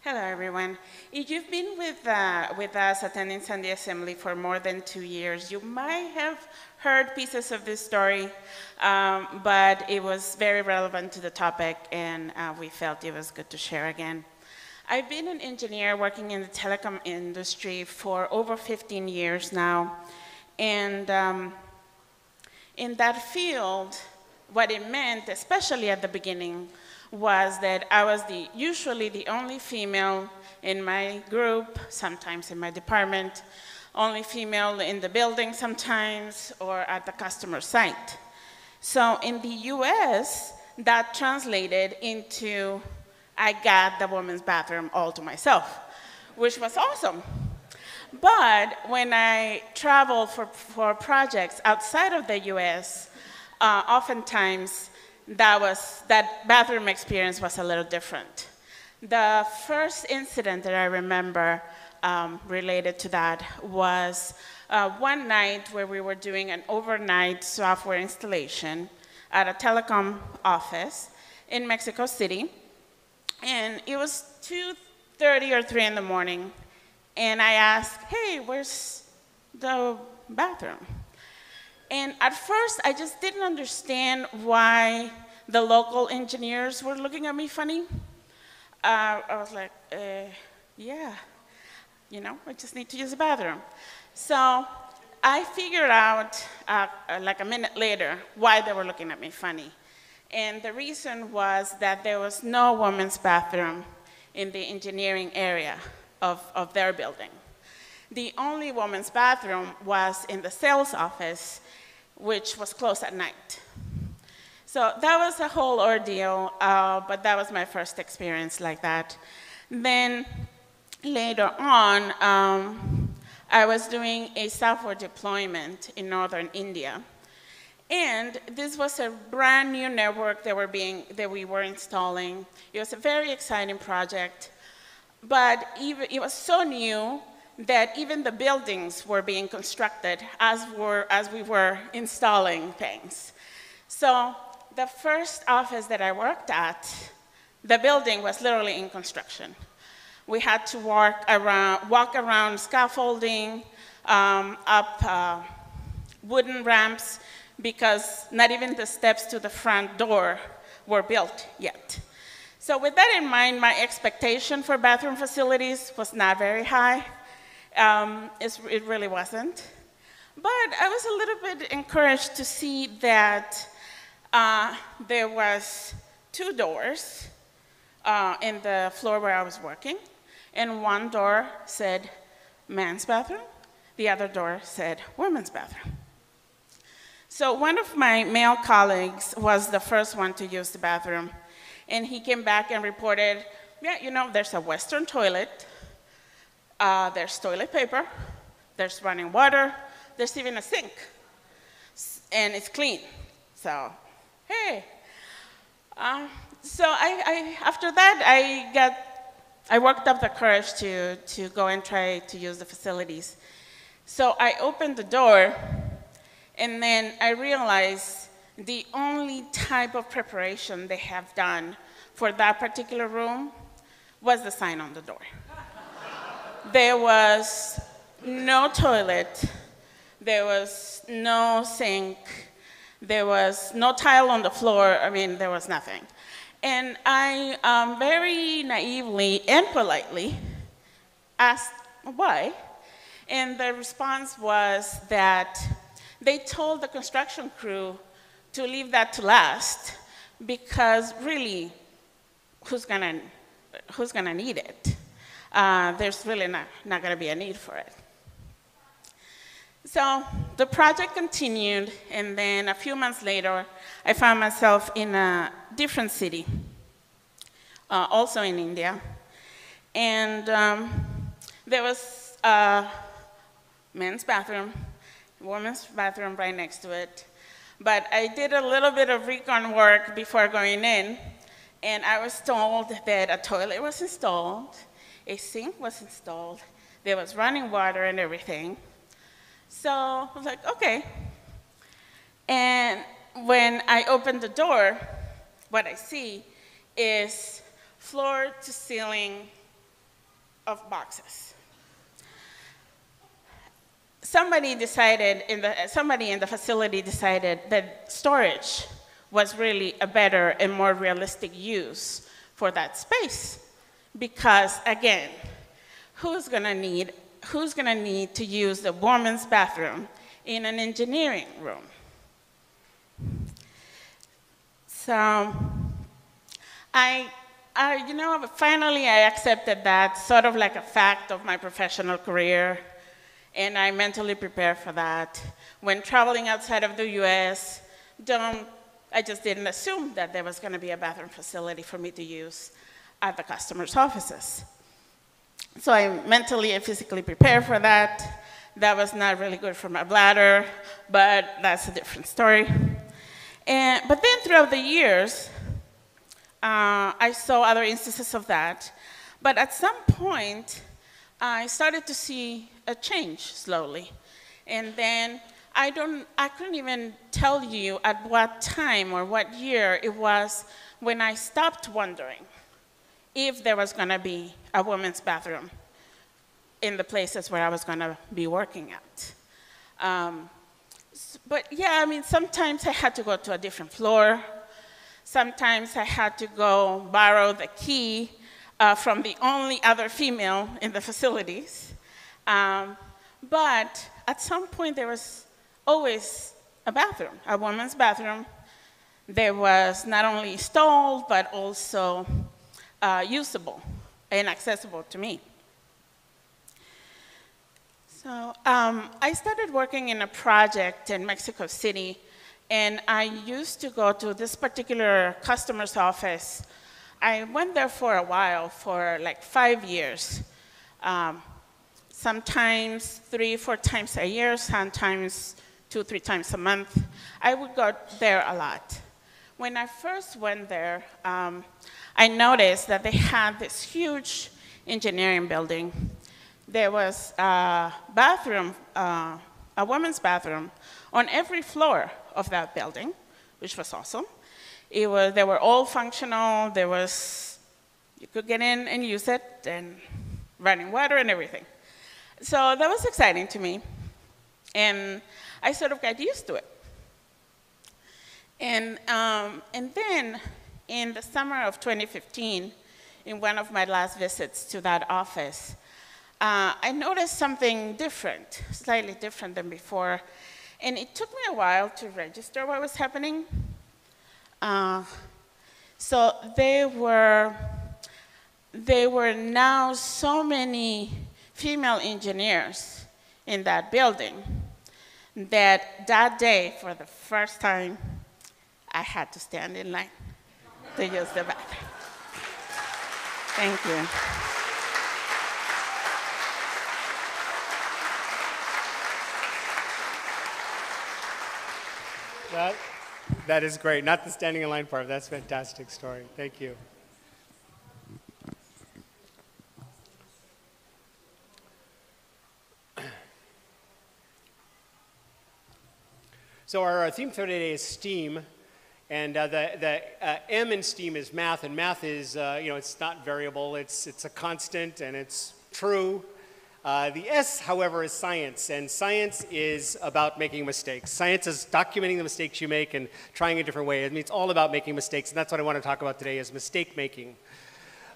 Hello, everyone. If you've been with us attending Sunday Assembly for more than 2 years, you might have heard pieces of this story, but it was very relevant to the topic, and we felt it was good to share again. I've been an engineer working in the telecom industry for over 15 years now, and in that field, what it meant, especially at the beginning, was that I was usually the only female in my group, sometimes in my department, only female in the building sometimes, or at the customer site. So in the US, that translated into I got the women's bathroom all to myself, which was awesome. But when I traveled for projects outside of the US, oftentimes that bathroom experience was a little different. The first incident that I remember related to that was one night where we were doing an overnight software installation at a telecom office in Mexico City. And it was 2:30 or 3 in the morning. And I asked, hey, where's the bathroom? And at first, I just didn't understand why the local engineers were looking at me funny. I was like, yeah, I just need to use the bathroom. So I figured out, like a minute later, why they were looking at me funny. And the reason was that there was no women's bathroom in the engineering area of their building. The only women's bathroom was in the sales office, which was closed at night. So that was a whole ordeal, but that was my first experience like that. Then later on, I was doing a software deployment in northern India. And this was a brand new network that we were installing. It was a very exciting project, but it was so new that even the buildings were being constructed as we were installing things. So the first office that I worked at, the building was literally in construction. We had to walk around scaffolding, up wooden ramps, because not even the steps to the front door were built yet. So with that in mind, my expectation for bathroom facilities was not very high. It really wasn't. But I was a little bit encouraged to see that there was 2 doors in the floor where I was working, and one door said men's bathroom, the other door said women's bathroom. So one of my male colleagues was the first one to use the bathroom, and he came back and reported, yeah, there's a Western toilet, there's toilet paper, there's running water, there's even a sink, and it's clean. So, hey. So after that, I worked up the courage to go and try to use the facilities. So I opened the door, and then I realized the only type of preparation they have done for that particular room was the sign on the door. There was no toilet, there was no sink, there was no tile on the floor. I mean, there was nothing. And I very naively and politely asked why, and the response was that they told the construction crew to leave that to last, because really, who's gonna need it? There's really not gonna be a need for it. So the project continued, and then a few months later, I found myself in a different city, also in India. And there was a men's bathroom, women's bathroom right next to it. But I did a little bit of recon work before going in, and I was told that a toilet was installed, a sink was installed, there was running water and everything. So I was like, okay. And when I opened the door, what I see is floor to ceiling of boxes. Somebody in the facility decided that storage was really a better and more realistic use for that space. Because again, who's gonna need to use the woman's bathroom in an engineering room? So finally I accepted that sort of like a fact of my professional career, and I mentally prepared for that. When traveling outside of the US, I just didn't assume that there was gonna be a bathroom facility for me to use at the customer's offices. So I mentally and physically prepared for that. That was not really good for my bladder, but that's a different story. But then throughout the years, I saw other instances of that. But at some point, I started to see a change slowly. And then I couldn't even tell you at what time or what year it was when I stopped wondering if there was gonna be a women's bathroom in the places where I was gonna be working at. But yeah, I mean, sometimes I had to go to a different floor. Sometimes I had to go borrow the key from the only other female in the facilities. But at some point, there was always a bathroom, a woman's bathroom. There was not only installed, but also usable and accessible to me. So I started working in a project in Mexico City, and I used to go to this particular customer's office. I went there for a while, for like 5 years. Sometimes 3-4 times a year, sometimes 2-3 times a month. I would go there a lot. When I first went there, I noticed that they had this huge engineering building. There was a bathroom, a women's bathroom, on every floor of that building, which was awesome. They were all functional. You could get in and use it, and running water and everything. So that was exciting to me, and I sort of got used to it. And then in the summer of 2015, in one of my last visits to that office, I noticed something different, slightly different than before, and it took me a while to register what was happening. So there were now so many female engineers in that building that day, for the first time, I had to stand in line to use the bathroom. Thank you. That is great. Not the standing in line part. That's a fantastic story. Thank you. So our theme for today is STEAM, and the M in STEAM is math, and math is, it's not variable. It's a constant, and it's true. The S, however, is science, and science is about making mistakes. Science is documenting the mistakes you make and trying a different way. I mean, it's all about making mistakes, and that's what I want to talk about today is mistake making.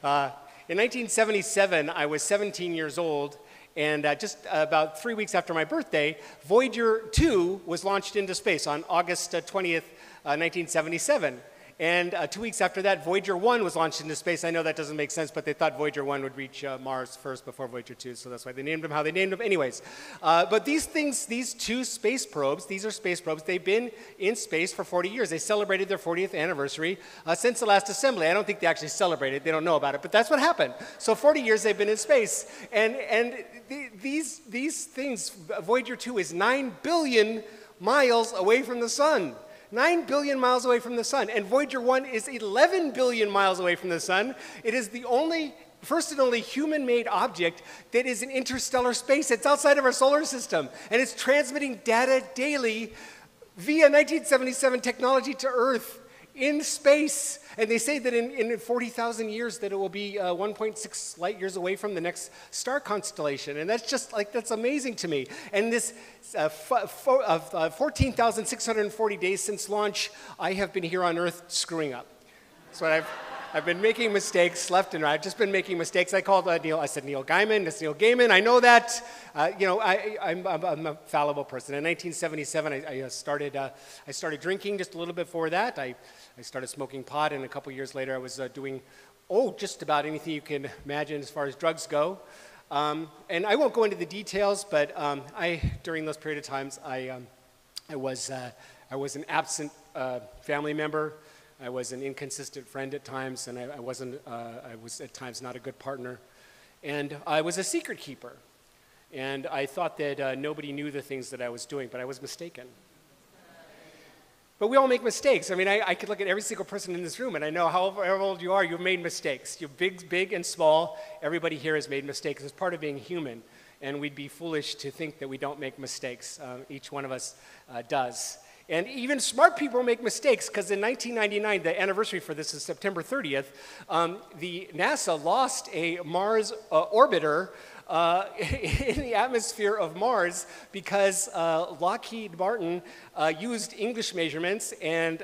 In 1977, I was 17 years old, and just about 3 weeks after my birthday, Voyager 2 was launched into space on August 20th, 1977. And 2 weeks after that, Voyager 1 was launched into space. I know that doesn't make sense, but they thought Voyager 1 would reach Mars first before Voyager 2, so that's why they named them how they named them. Anyways, but these two space probes, these are space probes, they've been in space for 40 years. They celebrated their 40th anniversary since the last assembly. I don't think they actually celebrated, they don't know about it, but that's what happened. So 40 years they've been in space. And these things, Voyager 2 is 9 billion miles away from the sun. 9 billion miles away from the sun, and Voyager 1 is 11 billion miles away from the sun. It is the first and only human-made object that is in interstellar space. It's outside of our solar system, and it's transmitting data daily via 1977 technology to Earth in space. And they say that in 40,000 years that it will be 1.6 light years away from the next star constellation. And that's just like, that's amazing to me. And this 14,640 days since launch, I have been here on Earth screwing up. That's what I've been making mistakes left and right. I've just been making mistakes. I called Neil, I said Neil Gaiman, it's Neil Gaiman. I know that. I'm a fallible person. In 1977, I started drinking just a little bit before that. I started smoking pot, and a couple years later, I was doing, just about anything you can imagine as far as drugs go. And I won't go into the details, but during those period of times, I was an absent family member. I was an inconsistent friend at times, and I was at times not a good partner. And I was a secret keeper. And I thought that nobody knew the things that I was doing, but I was mistaken. But we all make mistakes. I mean, I could look at every single person in this room, and I know however old you are, you've made mistakes. You're big and small. Everybody here has made mistakes. It's part of being human. And we'd be foolish to think that we don't make mistakes. Each one of us does. And even smart people make mistakes, because in 1999, the anniversary for this is September 30th, the NASA lost a Mars orbiter in the atmosphere of Mars because Lockheed Martin used English measurements, and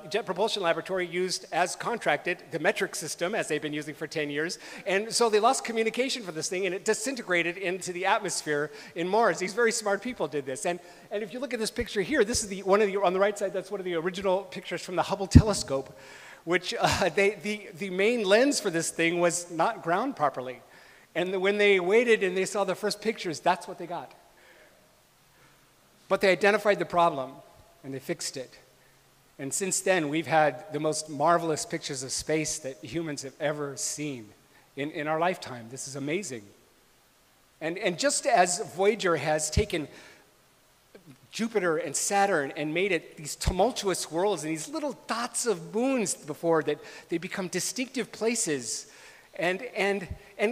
Jet Propulsion Laboratory used, as contracted, the metric system, as they've been using for 10 years. And so they lost communication for this thing, and it disintegrated into the atmosphere in Mars. These very smart people did this. And if you look at this picture here, this is on the right side, that's one of the original pictures from the Hubble telescope, which the main lens for this thing was not ground properly. And when they waited and they saw the first pictures, that's what they got. But they identified the problem, and they fixed it. And since then, we've had the most marvelous pictures of space that humans have ever seen in our lifetime. This is amazing. And just as Voyager has taken Jupiter and Saturn and made it these tumultuous worlds and these little dots of moons before that they become distinctive places, and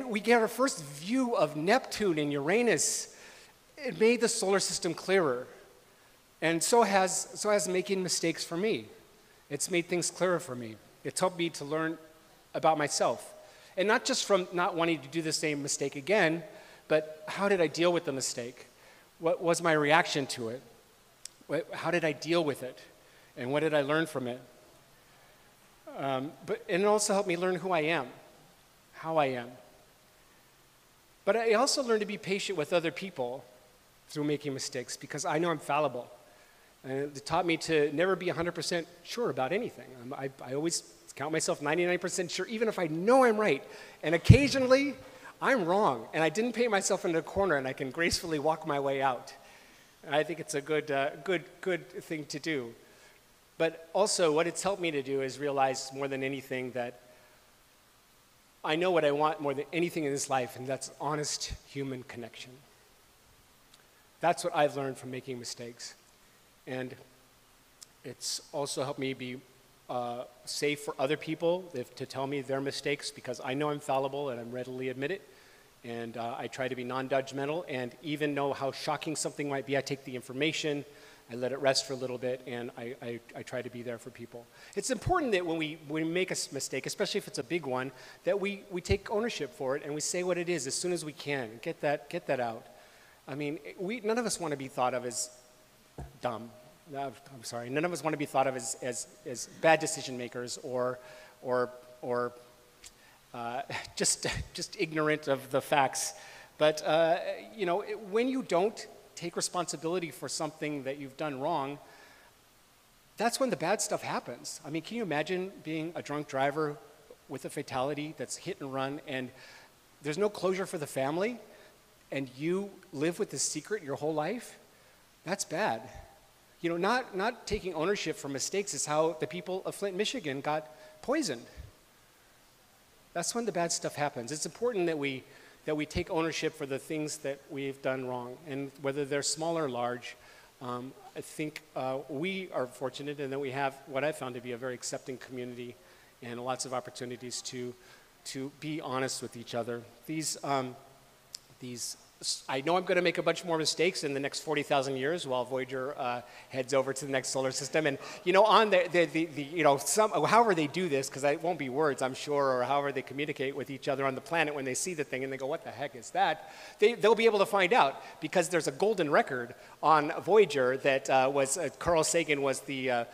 we get our first view of Neptune and Uranus, it made the solar system clearer. And so has making mistakes for me. It's made things clearer for me. It's helped me to learn about myself. And not just from not wanting to do the same mistake again, but how did I deal with the mistake? What was my reaction to it? How did I deal with it? And what did I learn from it? And it also helped me learn who I am, how I am. But I also learned to be patient with other people through making mistakes, because I know I'm fallible. And it taught me to never be 100% sure about anything. I always count myself 99% sure, even if I know I'm right. And occasionally, I'm wrong, and I didn't paint myself into a corner, and I can gracefully walk my way out. And I think it's a good thing to do. But also, what it's helped me to do is realize more than anything that I know what I want more than anything in this life, and that's honest human connection. That's what I've learned from making mistakes. And it's also helped me be safe for other people to tell me their mistakes, because I know I'm fallible and I readily admit it. And I try to be non-judgmental, and even know how shocking something might be, I take the information, I let it rest for a little bit, and I try to be there for people. It's important that when we make a mistake, especially if it's a big one, that we take ownership for it and we say what it is as soon as we can. Get that out. I mean, none of us want to be thought of as dumb. I'm sorry. None of us want to be thought of as bad decision makers or just ignorant of the facts. But when you don't take responsibility for something that you've done wrong, that's when the bad stuff happens. I mean, can you imagine being a drunk driver with a fatality that's hit and run, and there's no closure for the family, and you live with this secret your whole life? That's bad. Not taking ownership for mistakes is how the people of Flint, Michigan got poisoned. That's when the bad stuff happens. It's important that we take ownership for the things that we've done wrong, and whether they're small or large. I think we are fortunate in that we have what I found to be a very accepting community and lots of opportunities to be honest with each other. These I know I'm going to make a bunch more mistakes in the next 40,000 years while Voyager heads over to the next solar system. And on however they do this, because it won't be words, I'm sure, or however they communicate with each other on the planet when they see the thing and they go, "What the heck is that?" They'll be able to find out, because there's a golden record on Voyager that was Carl Sagan was the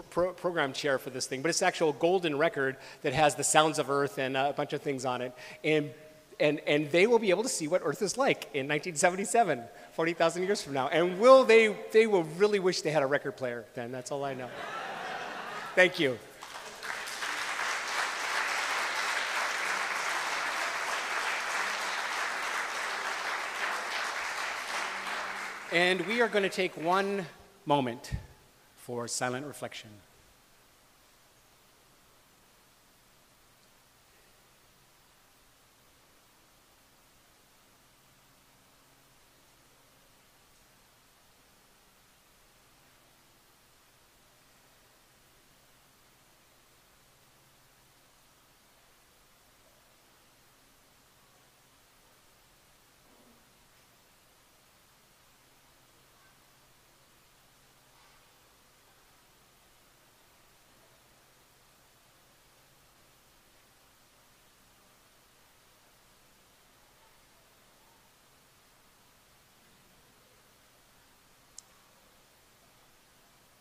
program chair for this thing, but it's an actual golden record that has the sounds of Earth and a bunch of things on it. And they will be able to see what Earth is like in 1977, 40,000 years from now. And they will really wish they had a record player then. That's all I know. Thank you. And we are going to take one moment for silent reflection.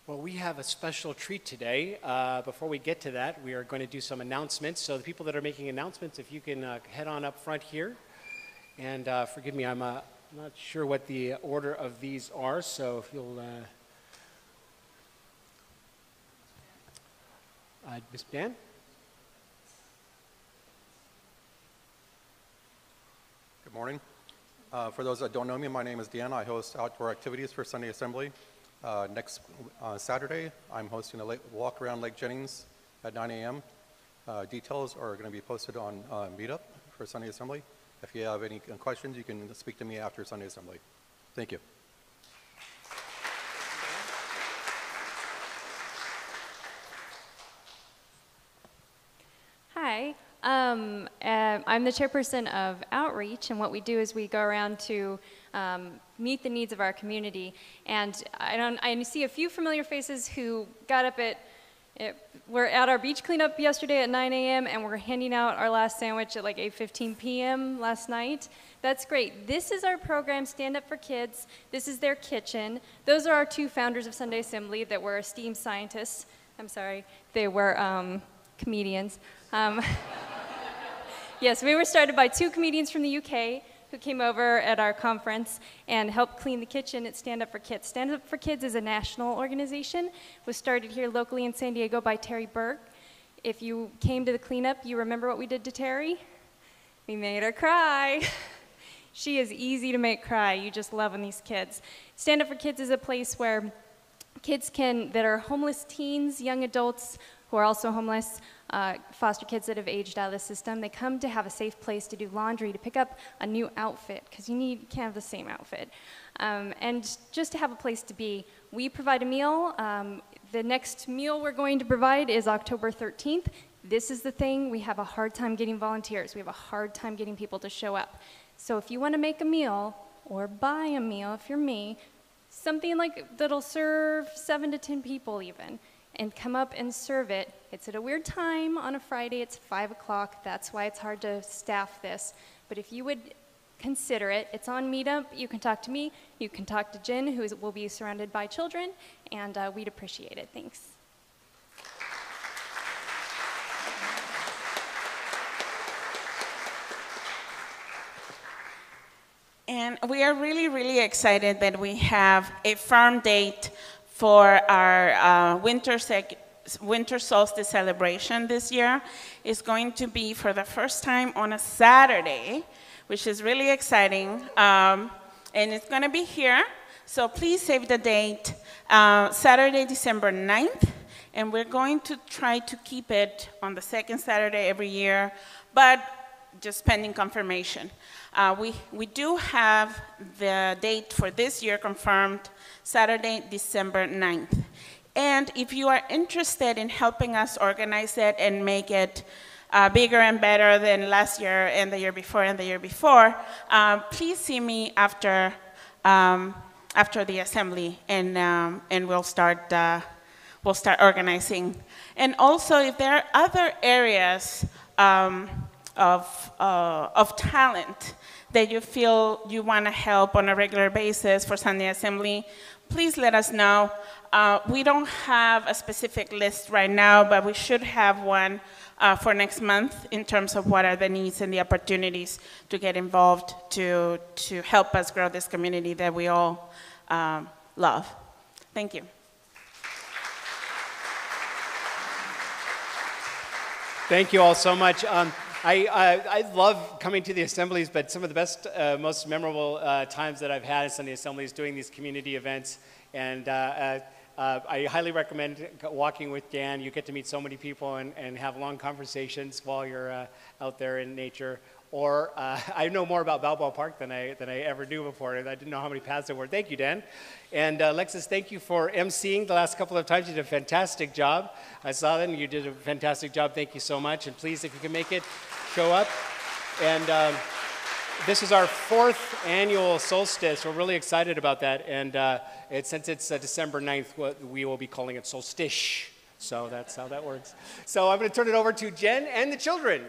Well, we have a special treat today. Before we get to that, we are going to do some announcements. So the people that are making announcements, if you can head on up front here. And forgive me, I'm not sure what the order of these are, so if you'll... Ms. Dan? Good morning. For those that don't know me, my name is Dan. I host outdoor activities for Sunday Assembly. Next Saturday, I'm hosting a walk around Lake Jennings at 9 a.m. Details are going to be posted on Meetup for Sunday Assembly. If you have any questions, you can speak to me after Sunday Assembly. Thank you. Hi, I'm the chairperson of Outreach, and what we do is we go around to meet the needs of our community. And I see a few familiar faces who got up we're at our beach cleanup yesterday at 9 a.m. and we're handing out our last sandwich at like 8:15 p.m. last night. That's great. This is our program, Stand Up for Kids. This is their kitchen. Those are our two founders of Sunday Assembly that were esteemed scientists. I'm sorry, they were comedians. Yes, we were started by two comedians from the UK who came over at our conference and helped clean the kitchen at Stand Up for Kids. Stand Up for Kids is a national organization. It was started here locally in San Diego by Terry Berg. If you came to the cleanup, you remember what we did to Terry? We made her cry. She is easy to make cry. You just love on these kids. Stand Up for Kids is a place where kids that are homeless teens, young adults who are also homeless, foster kids that have aged out of the system, they come to have a safe place to do laundry, to pick up a new outfit, because you can't have the same outfit. And just to have a place to be. We provide a meal. The next meal we're going to provide is October 13th. This is the thing, we have a hard time getting volunteers. We have a hard time getting people to show up. So if you want to make a meal, or buy a meal if you're me, something like that'll serve 7 to 10 people even, and come up and serve it. It's at a weird time on a Friday, it's 5 o'clock, that's why it's hard to staff this. But if you would consider it, it's on Meetup, you can talk to me, you can talk to Jen, who will be surrounded by children, and we'd appreciate it, thanks. And we are really, really excited that we have a firm date for our winter solstice celebration this year. Is going to be for the first time on a Saturday, which is really exciting. And it's going to be here, so please save the date, Saturday, December 9th. And we're going to try to keep it on the second Saturday every year, but just pending confirmation. We do have the date for this year confirmed, Saturday, December 9th. And if you are interested in helping us organize it and make it bigger and better than last year and the year before and the year before, please see me after the assembly, and we'll start organizing. And also, if there are other areas of talent that you feel you want to help on a regular basis for Sunday Assembly, please let us know. We don't have a specific list right now, but we should have one for next month in terms of what are the needs and the opportunities to get involved to help us grow this community that we all love. Thank you. Thank you all so much. I love coming to the assemblies, but some of the best, most memorable times that I've had at Sunday assemblies doing these community events. And I highly recommend walking with Dan. You get to meet so many people and have long conversations while you're out there in nature. Or I know more about Balboa Park than I ever knew before. I didn't know how many paths there were. Thank you, Dan. And Alexis, thank you for emceeing the last couple of times. You did a fantastic job. I saw that, and you did a fantastic job. Thank you so much. And please, if you can make it, show up. And this is our 4th annual solstice. We're really excited about that. And since it's December 9th, we will be calling it solstice. So that's how that works. So I'm going to turn it over to Jen and the children.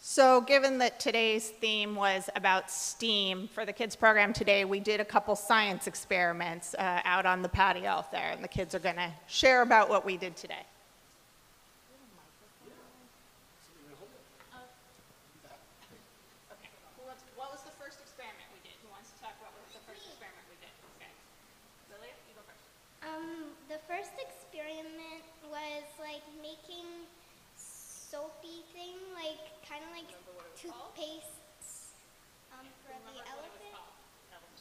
So given that today's theme was about STEAM, for the kids program today, we did a couple science experiments out on the patio out there, and the kids are going to share about what we did today. What was the first experiment we did? Who wants to talk about what was the first experiment we did? Okay. Lilia, you go first. The first experiment was like making soapy thing, like kind of like toothpaste for the elephant.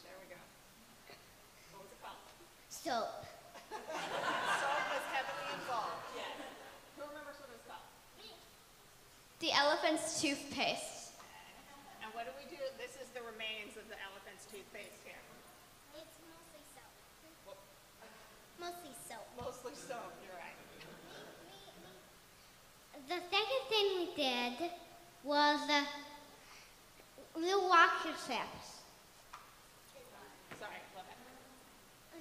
There we go. What was it called? Soap. Soap was heavily involved. Yes. Who remembers what it was called? Me. The elephant's toothpaste. And what do we do? This is the remains of the elephant's toothpaste here. It's mostly soap. Mostly soap. Mostly soap, you're right. The second thing we did was little rocket ships. Sorry, go ahead.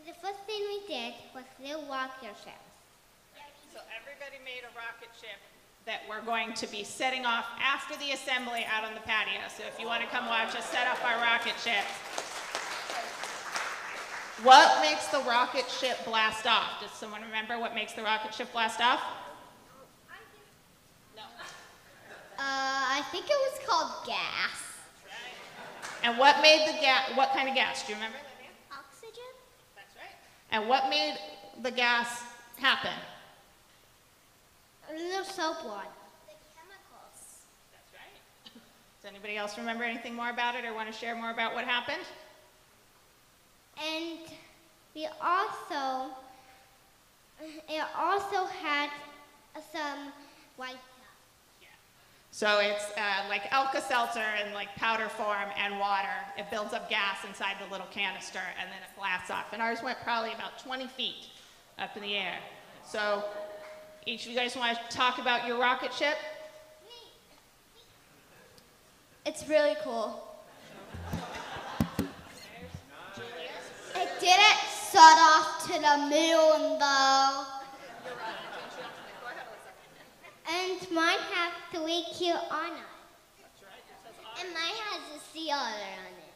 The first thing we did was little rocket ships. So everybody made a rocket ship that we're going to be setting off after the assembly out on the patio. So if you want to come watch us set off our rocket ships. What makes the rocket ship blast off? Does someone remember what makes the rocket ship blast off? I think it was called gas. And what made the gas, what kind of gas? Do you remember? Oxygen? That's right. And what made the gas happen? A little soap one. The chemicals. That's right. Does anybody else remember anything more about it or want to share more about what happened? And it also had some white stuff. So it's like Alka-Seltzer in like powder form and water. It builds up gas inside the little canister and then it blasts off. And ours went probably about 20 feet up in the air. So each of you guys want to talk about your rocket ship? It's really cool. It didn't set off to the moon though. And mine has 3 cute on it. That's right. And mine has a sea otter on it.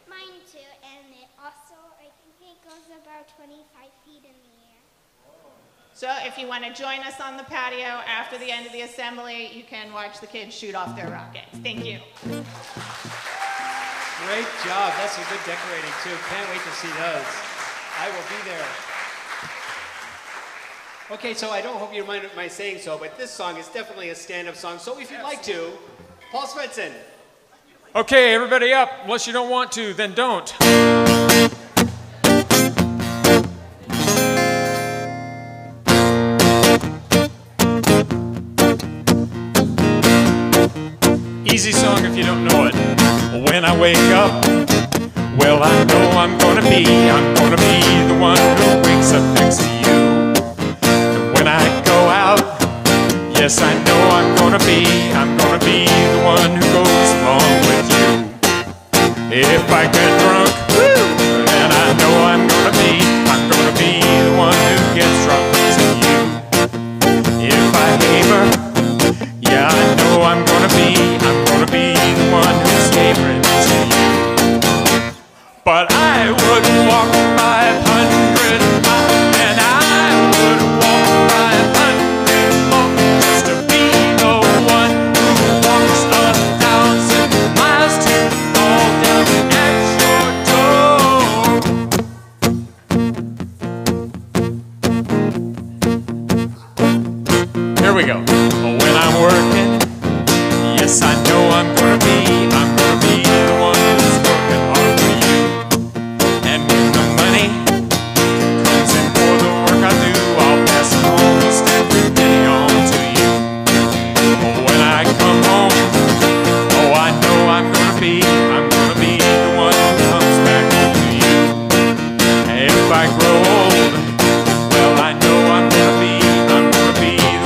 Mine too, and it also, I think it goes about 25 feet in the air. So if you want to join us on the patio after the end of the assembly, you can watch the kids shoot off their rockets. Thank you. Great job. That's some good decorating, too. Can't wait to see those. I will be there. Okay, so I don't hope you mind my saying so, but this song is definitely a stand-up song. So if you'd like to, Paul Svensson. Okay, everybody up. Unless you don't want to, then don't. you don't know it. When I wake up, well, I know I'm gonna be the one who wakes up next to you. And when I go out, yes, I know I'm gonna be the one who goes along with you. If I get drunk, then I know I'm gonna be the one who gets drunk to you. If I haver, yeah, I know I'm gonna be the one who's havering to you. But I would walk 500 miles, and I would walk 500 more just to be the one who walks 1,000 miles to fall down at your door. Here we go. When I'm working, yes, I know I'm gonna be the one who's working hard for you. And when the money comes in for the work I do, I'll pass almost every penny on to you. When I come home, oh, I know I'm gonna be the one who comes back home to you. If I grow old, well, I know I'm gonna be the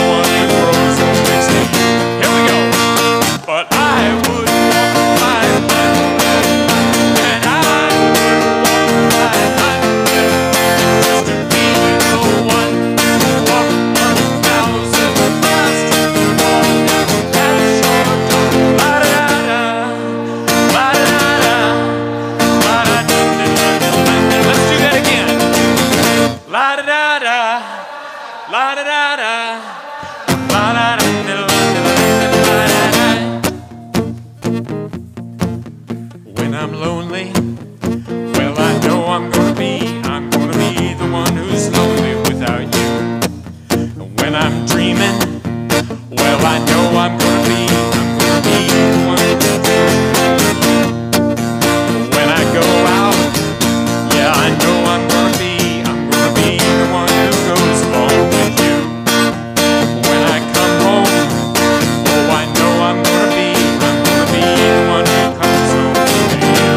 one who grows old next to you. Here we go. But I would walk 500, and I would walk 500 just to be the one who walked 1,000 miles to fall down at your door. La da da da, la da da da, la da da da. Let's do that again. La da da da, la da da da, la da da da. When I'm lonely, well, I know I'm gonna be the one who's lonely without you. When I'm dreaming, well, I know I'm gonna be the one who's when I go out, yeah, I know I'm gonna be the one who goes along with you. When I come home, oh, I know I'm gonna be the one who comes home to you.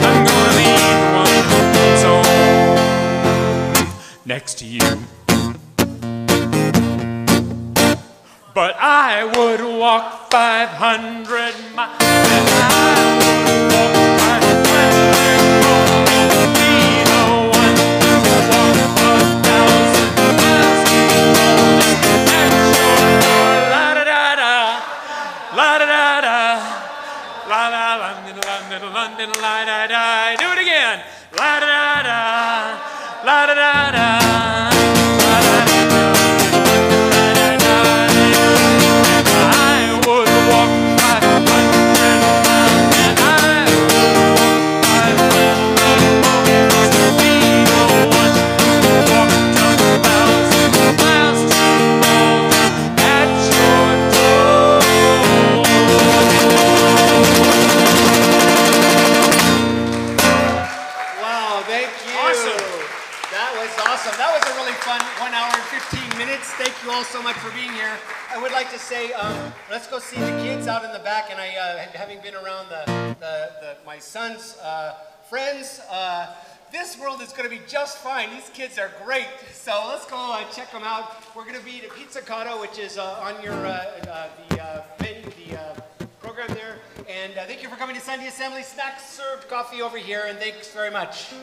I'm gonna be the one who comes home next to you. But I would walk 500 miles, and I would walk 500 more to be the one who walks 1,000 miles to fall at your door. La da da da, la da da da, la la London, London, London, la da da. Do it again. La da da da, la da da da, la da da da. I would walk 500 miles, and I would walk 500 more just to be the one who walked 1,000 miles to fall down at your door. Wow, thank you. Awesome. That was awesome. That was a really fun 1 hour and 15 minutes. Thank you all so much for being here. I would like to say, let's go see the kids out in the back. And I, having been around my son's friends, this world is going to be just fine. These kids are great. So let's go check them out. We're going to be at Pizzicato, which is on your program there. And thank you for coming to Sunday Assembly. Snacks served, coffee over here, and thanks very much.